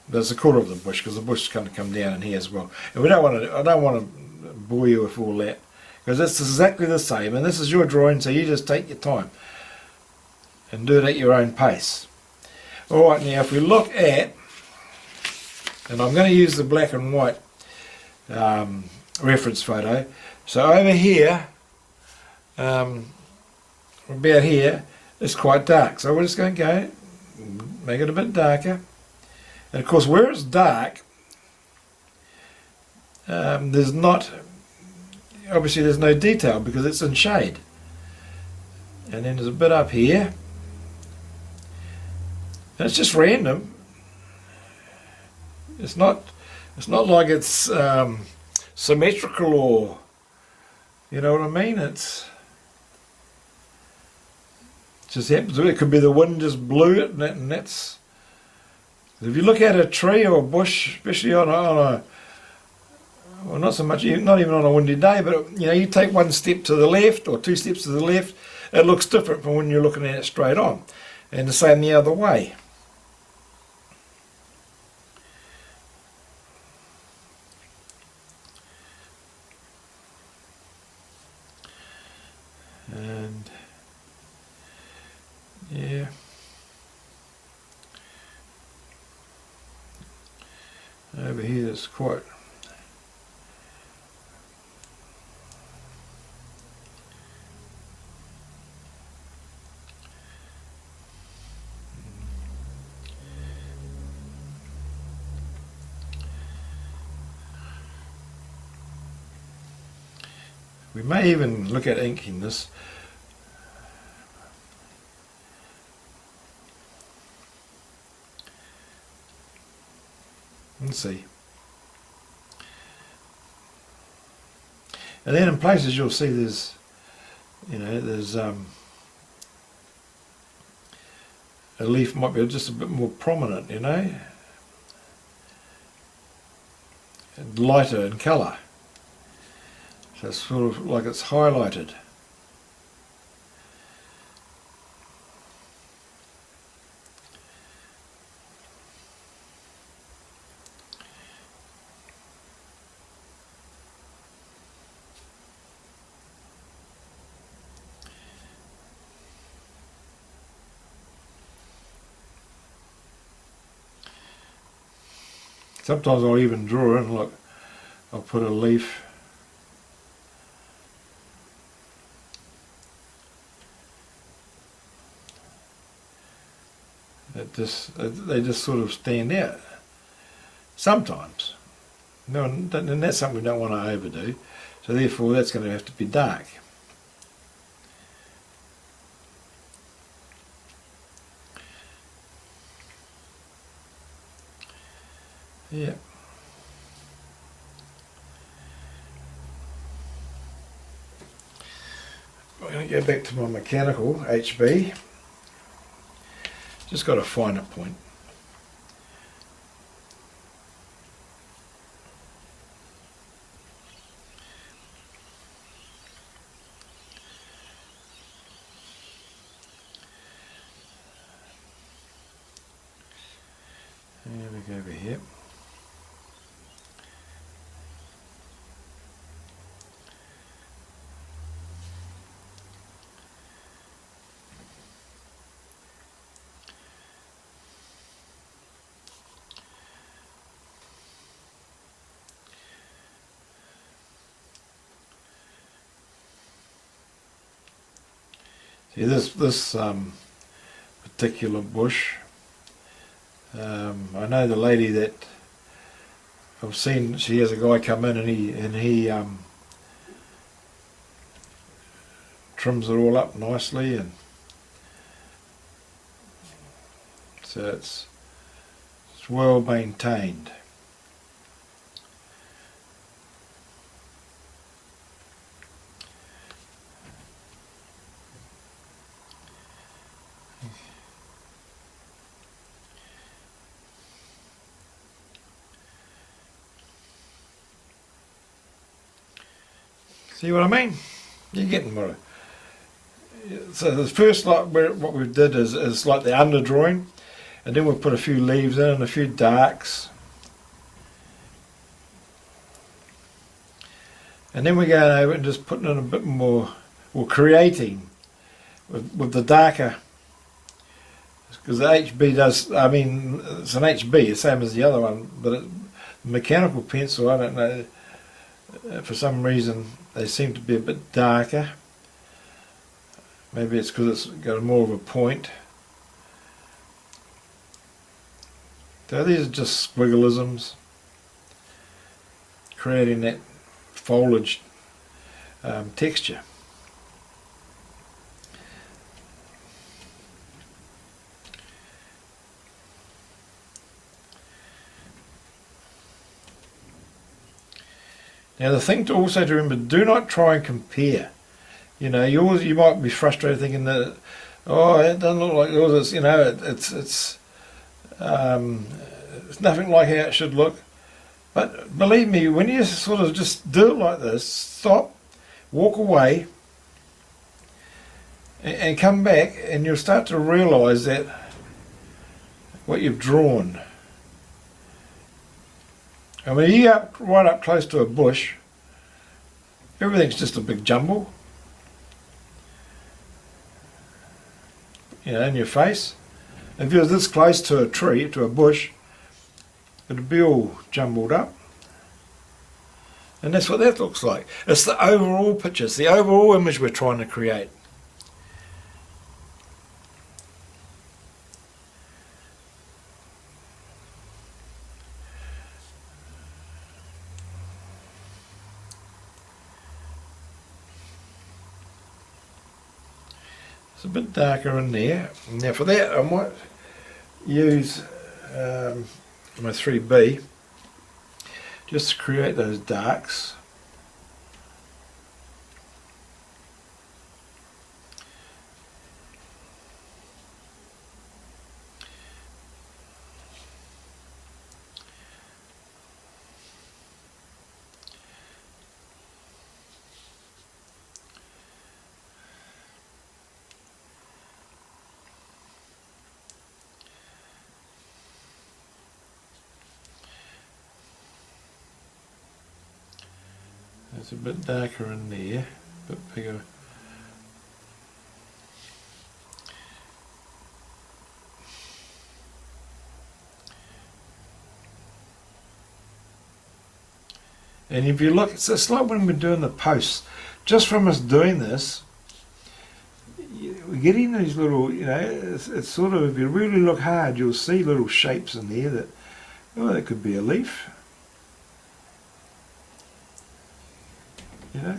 There's a quarter of the bush because the bush is going to come down in here as well. And we don't want to. I don't want to bore you with all that because it's exactly the same. And this is your drawing, so you just take your time and do it at your own pace. All right, now if we look at, and I'm going to use the black and white reference photo. So over here. About here, it's quite dark, so we're just going to go make it a bit darker. And of course, where it's dark, there's no detail because it's in shade. And then there's a bit up here, and it's just random. It's not like it's symmetrical or, you know what I mean. It's just happens. It could be the wind just blew it, and that's. If you look at a tree or a bush, especially on a well, not so much, not even on a windy day, but you know, you take one step to the left or two steps to the left, it looks different from when you're looking at it straight on, and the same the other way. And yeah, over here it's quite we may even look at inking this. Let's see. And then in places you'll see there's, you know, there's a leaf might be just a bit more prominent, you know, and lighter in colour. So it's sort of like it's highlighted. Sometimes I'll even draw in, look, I'll put a leaf. They just sort of stand out. Sometimes. No, and that's something we don't want to overdo. So therefore that's going to have to be dark. Yeah. I'm going to go back to my mechanical HB. Just got a finer point. And we go over here. See this particular bush. I know the lady that I've seen. She has a guy come in and he trims it all up nicely, and so it's well maintained. See what I mean? You're getting what so the first what we did is like the underdrawing, and then we'll put a few leaves in and a few darks, and then we're going over and just putting in a bit more, or creating with the darker, because the HB does, I mean it's an HB, the same as the other one, but the mechanical pencil, I don't know, for some reason they seem to be a bit darker. Maybe it's because it's got more of a point. So these are just squiggleisms, creating that foliage texture. Now the thing to also to remember, do not try and compare. You know, you might be frustrated thinking that, oh, it doesn't look like yours. You know, it's nothing like how it should look. But believe me, when you sort of just do it like this, stop, walk away, and come back, and you'll start to realise that what you've drawn. I mean, you get right up close to a bush, everything's just a big jumble. You know, in your face. If you're this close to a tree, to a bush, it'd be all jumbled up. And that's what that looks like. It's the overall picture, it's the overall image we're trying to create. It's a bit darker in there. Now for that I might use my 3B just to create those darks. It's a bit darker in there, a bit bigger. And if you look, it's like when we're doing the posts. Just from us doing this, we're getting these little, you know, it's sort of, if you really look hard, you'll see little shapes in there that, oh, that could be a leaf. you know.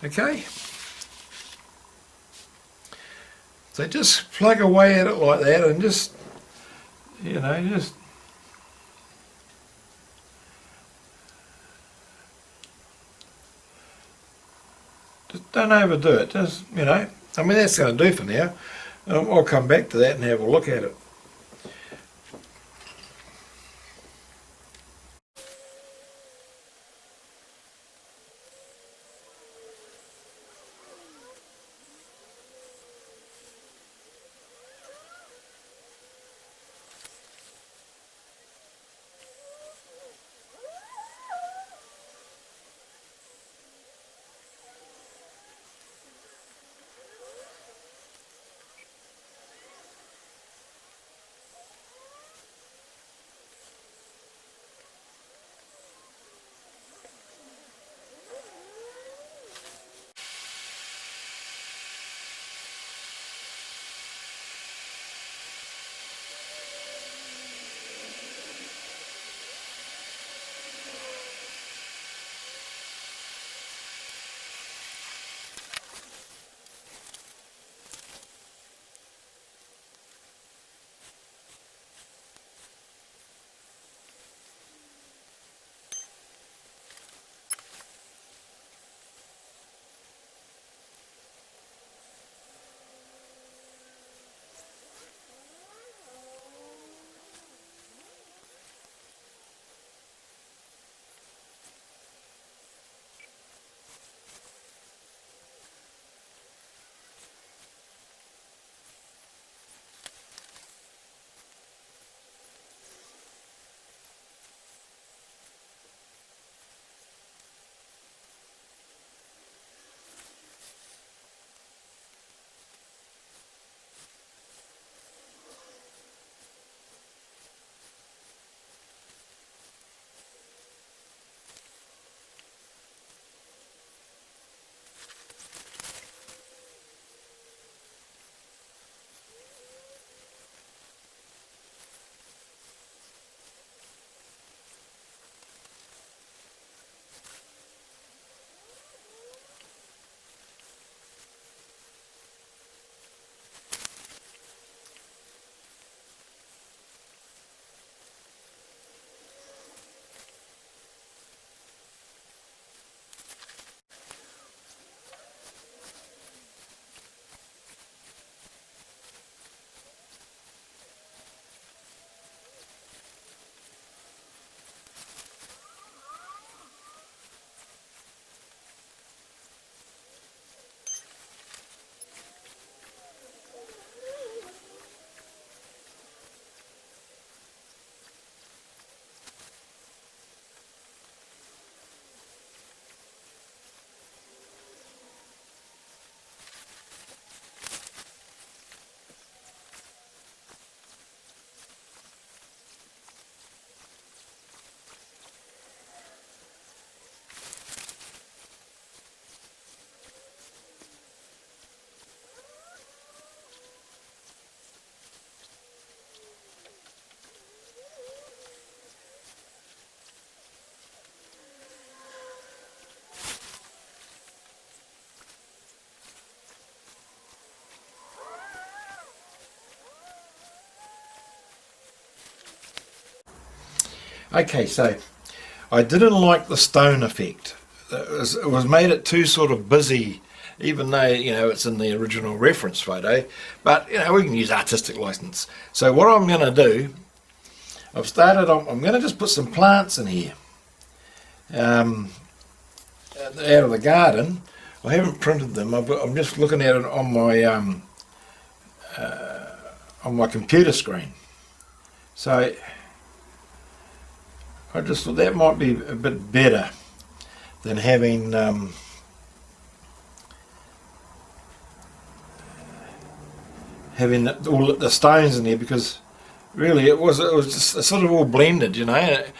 Okay, so just plug away at it like that, and just, you know, just don't overdo it. Just, you know, I mean, that's going to do for now. I'll come back to that and have a look at it. Okay, so I didn't like the stone effect. It was made it too sort of busy, even though, you know, it's in the original reference photo. But, you know, we can use artistic license. So what I'm going to do, I'm going to just put some plants in here. Out of the garden. I haven't printed them. I'm just looking at it on my computer screen. So I just thought that might be a bit better than having all the stones in there, because really it was just sort of all blended, you know. It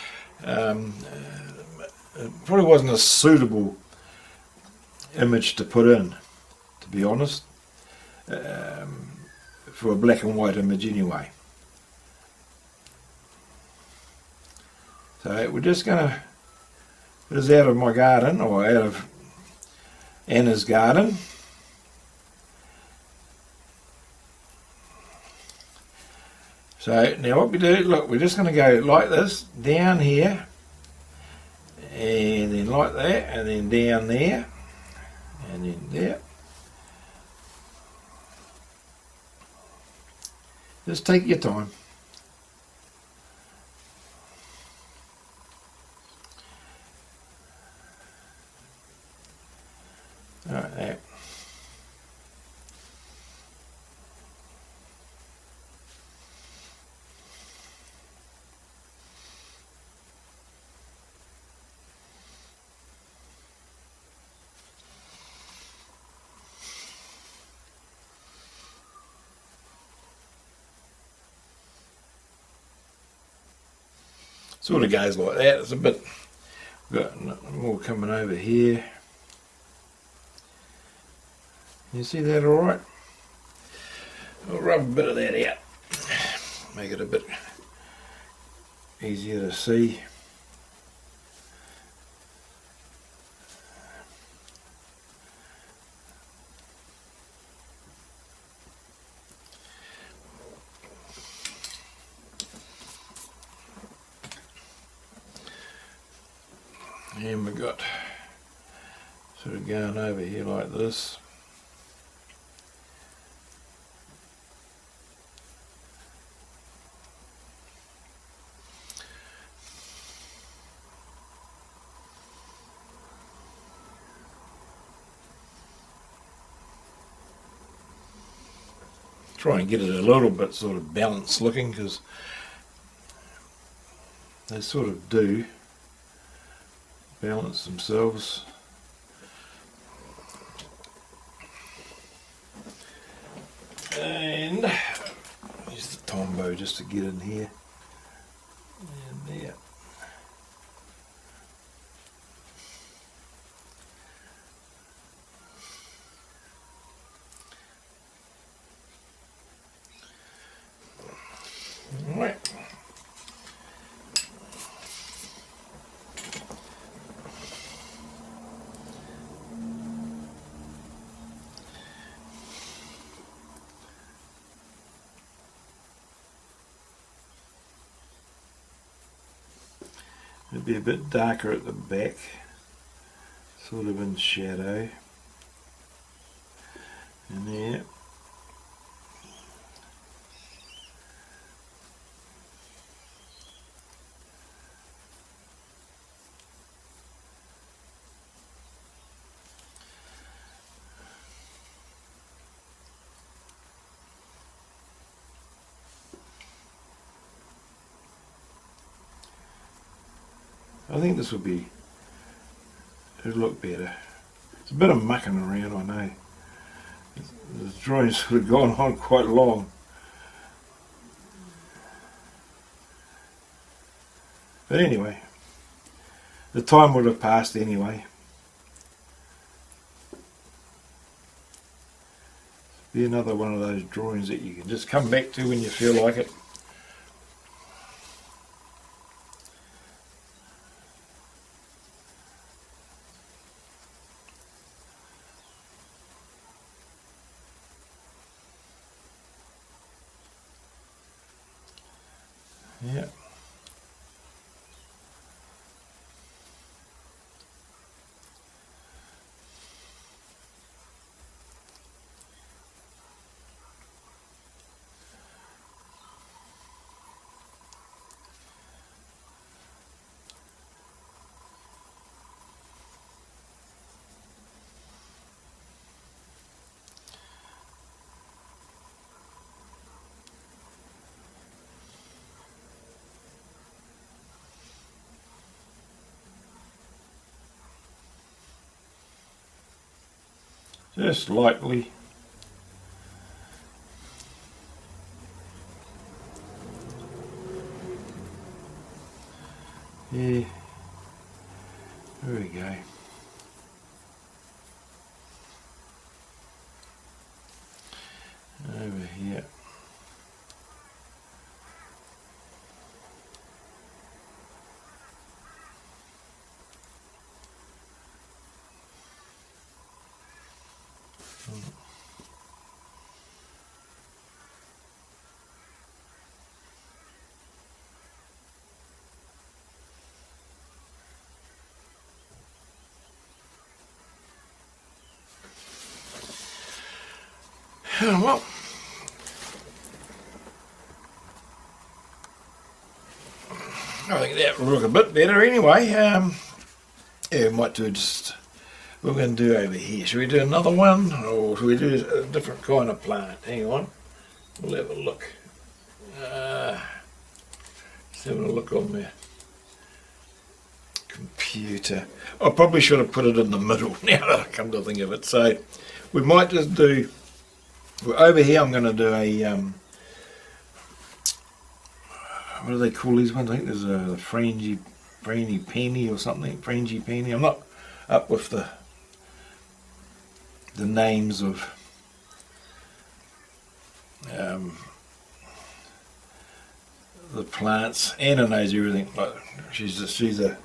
probably wasn't as suitable image to put in, to be honest, for a black and white image anyway. So we're just going to put this out of my garden, or out of Anna's garden. So now what we do, look, we're just going to go like this, down here, and then like that, and then down there, and then there. Just take your time. Like that. Sort of goes like that. It's a bit, got more coming over here. You see that all right? I'll rub a bit of that out, make it a bit easier to see. And we've got sort of going over here like this. Try and get it a little bit sort of balanced looking, because they sort of do balance themselves. And use the Tombow just to get in here and there. Right. It'll be a bit darker at the back, sort of in shadow. And there. I think this would be, it'll look better. It's a bit of mucking around, I know. The drawing's sort of gone on quite long. But anyway, the time would have passed anyway. Be another one of those drawings that you can just come back to when you feel like it. Yeah. Just lightly. Yeah, there we go. Well, I think that will look a bit better anyway. Yeah, we might do just. We're going to do over here. Should we do another one, or should we do a different kind of plant? Hang on, we'll have a look. Just having a look on the computer. I probably should have put it in the middle. Now that I come to think of it, so we might just do. Over here, I'm going to do a. What do they call these ones? I think there's a frangipani or something. Frangipani. I'm not up with the names of the plants. Anna knows everything. Like she's a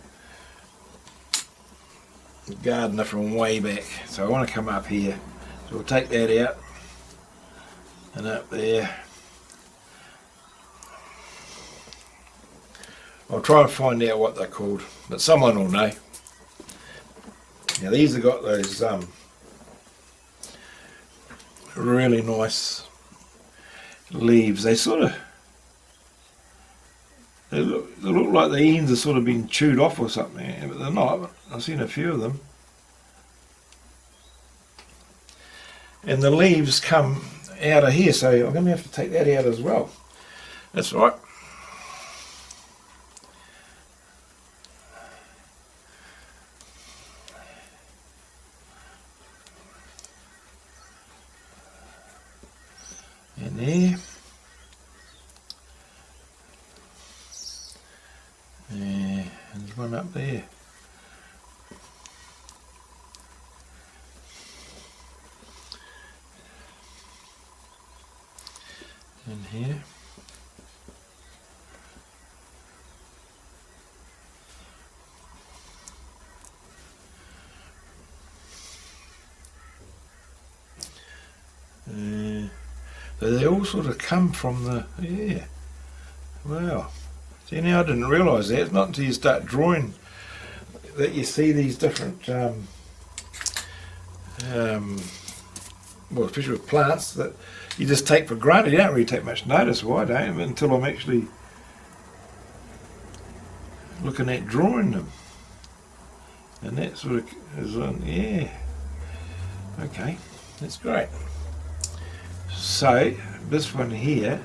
gardener from way back. So I want to come up here. So we'll take that out and up there. I'll try and find out what they're called, but someone will know. Now these have got those really nice leaves. They look like the ends are sort of been chewed off or something, but they're not. I've seen a few of them. And the leaves come out of here, so I'm going to have to take that out as well. That's right. And there. And there's one up there. And here. So they all sort of come from the, yeah, wow. See, now I didn't realise that. It's not until you start drawing that you see these different, well, especially with plants, that you just take for granted. You don't really take much notice. Well, I don't, until I'm actually looking at drawing them. And that sort of is on, yeah. Okay, that's great. So this one here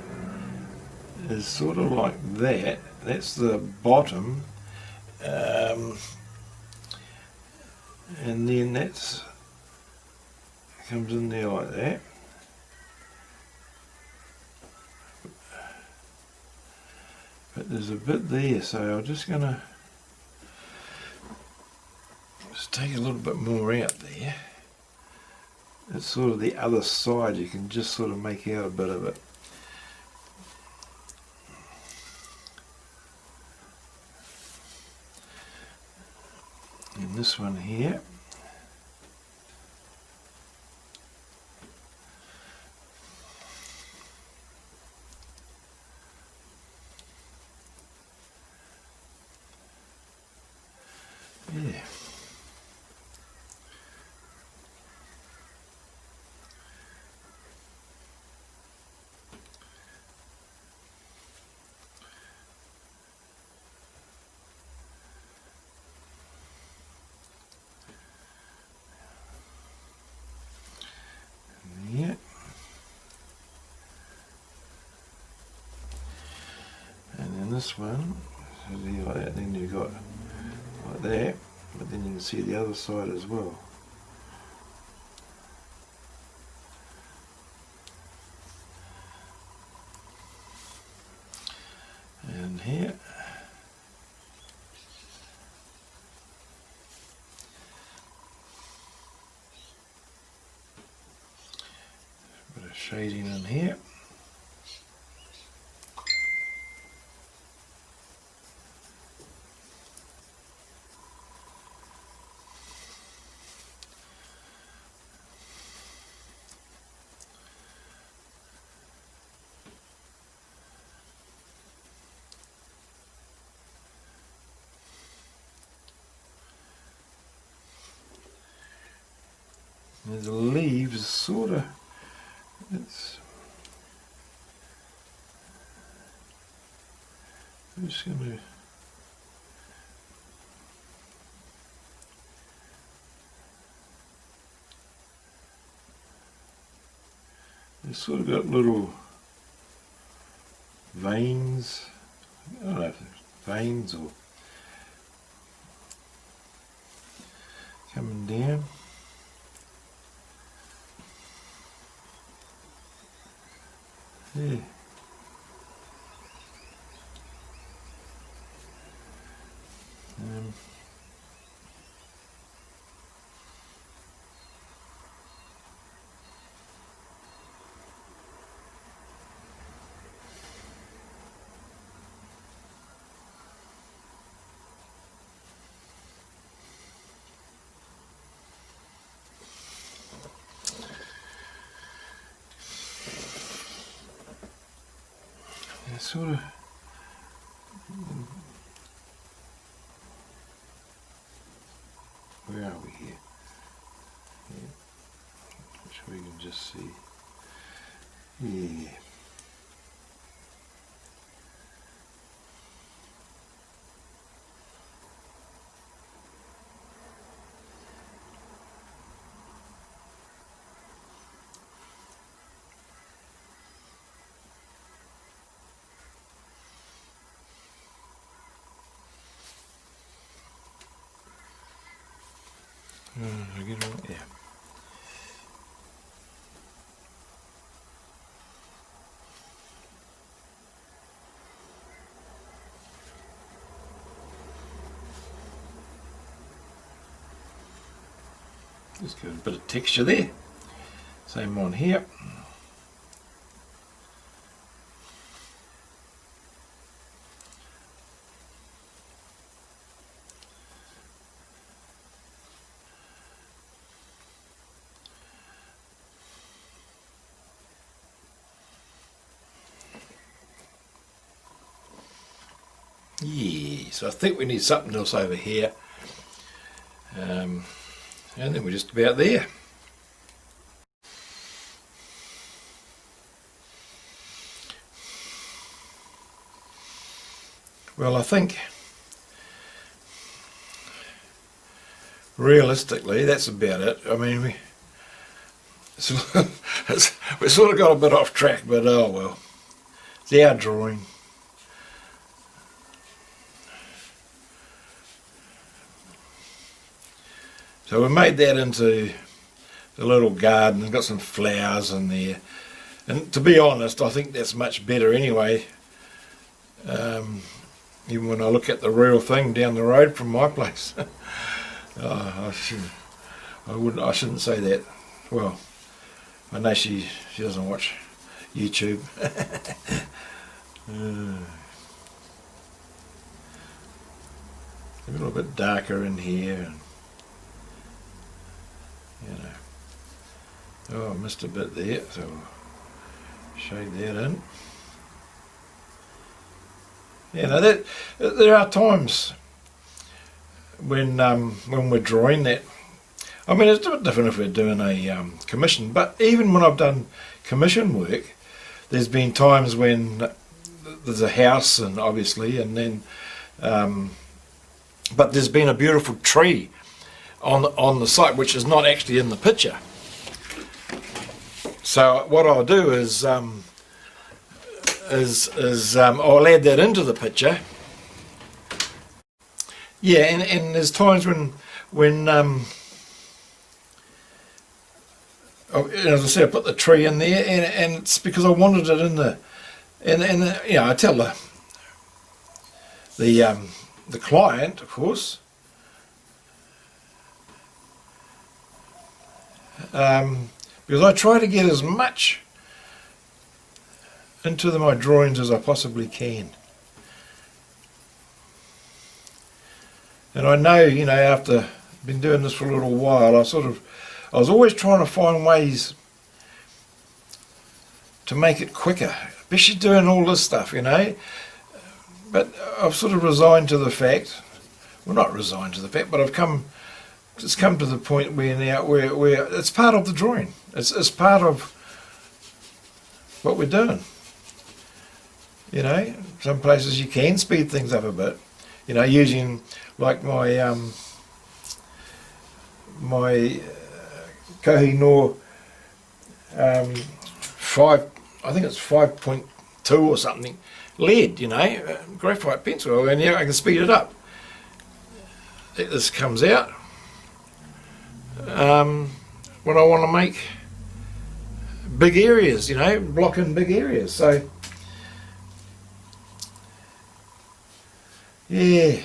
is sort of like that. That's the bottom, and then that's comes in there like that. But there's a bit there, so I'm just gonna just take a little bit more out there. It's sort of the other side, you can just sort of make out a bit of it. And this one here. Yeah. Yeah. And then this one, so there like that, then you've got like that, but then you can see the other side as well. And here. A bit of shading in here. And the leaves sort of, I'm just going to it's sort of got little veins. I don't know if it's veins or coming down. Yeah. Sort of where are we here? Yeah. Which we can just see. Yeah. Yeah. Just got a bit of texture there. Same one here. Yeah, so I think we need something else over here. And then we're just about there. Well, I think realistically that's about it. I mean, we sort of got a bit off track, but oh well. It's our drawing. So we made that into the little garden. It's got some flowers in there. And to be honest, I think that's much better anyway. Even when I look at the real thing down the road from my place. I shouldn't say that. Well, I know she doesn't watch YouTube. A little bit darker in here. And, you know. Oh, I missed a bit there, so we'll shade that in. You know, that there are times when we're drawing that. I mean, it's a bit different if we're doing a commission, but even when I've done commission work, there's been times when there's a house, and obviously, and then, but there's been a beautiful tree on the site, which is not actually in the picture. So what I'll do is I'll add that into the picture. Yeah, and there's times when as I said, I put the tree in there, and it's because I wanted it in the, and you know, I tell the client, of course, because I try to get as much into my drawings as I possibly can. And I know, you know, after been doing this for a little while, I was always trying to find ways to make it quicker, especially doing all this stuff, you know. But I've sort of resigned to the fact, well, not resigned to the fact, but I've come it's come to the point where now where it's part of the drawing. It's part of what we're doing. You know, some places you can speed things up a bit. You know, using like my my Kohinoor 5, I think it's 5.2 or something, lead, you know, graphite pencil, and yeah, I can speed it up. This comes out when I want to make big areas, you know, block in big areas. So yeah,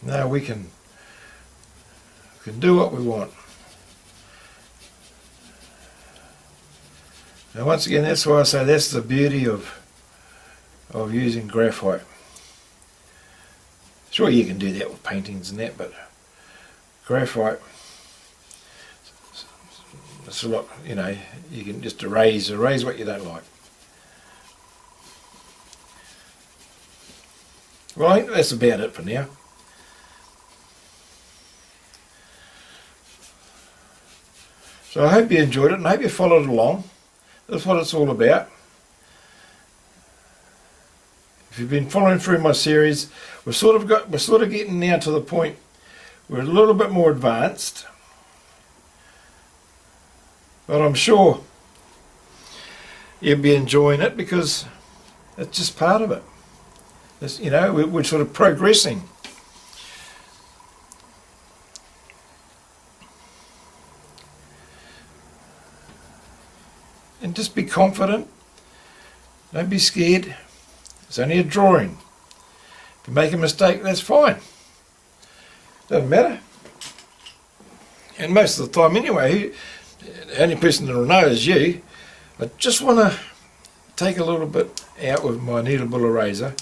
no, we can do what we want. And once again, that's why I say that's the beauty of using graphite. Sure, you can do that with paintings and that, but graphite, it's a lot, you know, you can just erase what you don't like. Well, I think that's about it for now. So I hope you enjoyed it, and I hope you followed along. That's what it's all about. If you've been following through my series, we're sort of getting now to the point we're a little bit more advanced, but I'm sure you'll be enjoying it because it's just part of it. It's, you know, we're sort of progressing. And just be confident. Don't be scared. It's only a drawing. If you make a mistake, that's fine. Doesn't matter. And most of the time anyway, the only person that will know is you. I just want to take a little bit out with my kneadable eraser.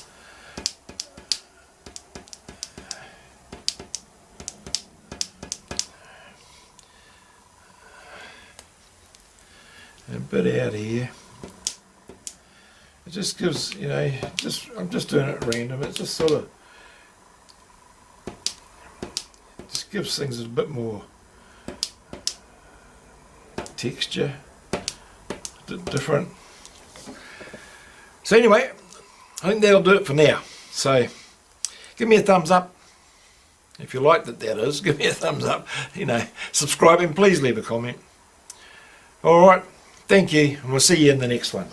A bit out here. It just gives, you know, I'm just doing it at random. It just sort of just gives things a bit more texture, different. So anyway, I think that'll do it for now. So give me a thumbs up if you liked it. That is, give me a thumbs up. You know, subscribe and please leave a comment. All right. Thank you, and we'll see you in the next one.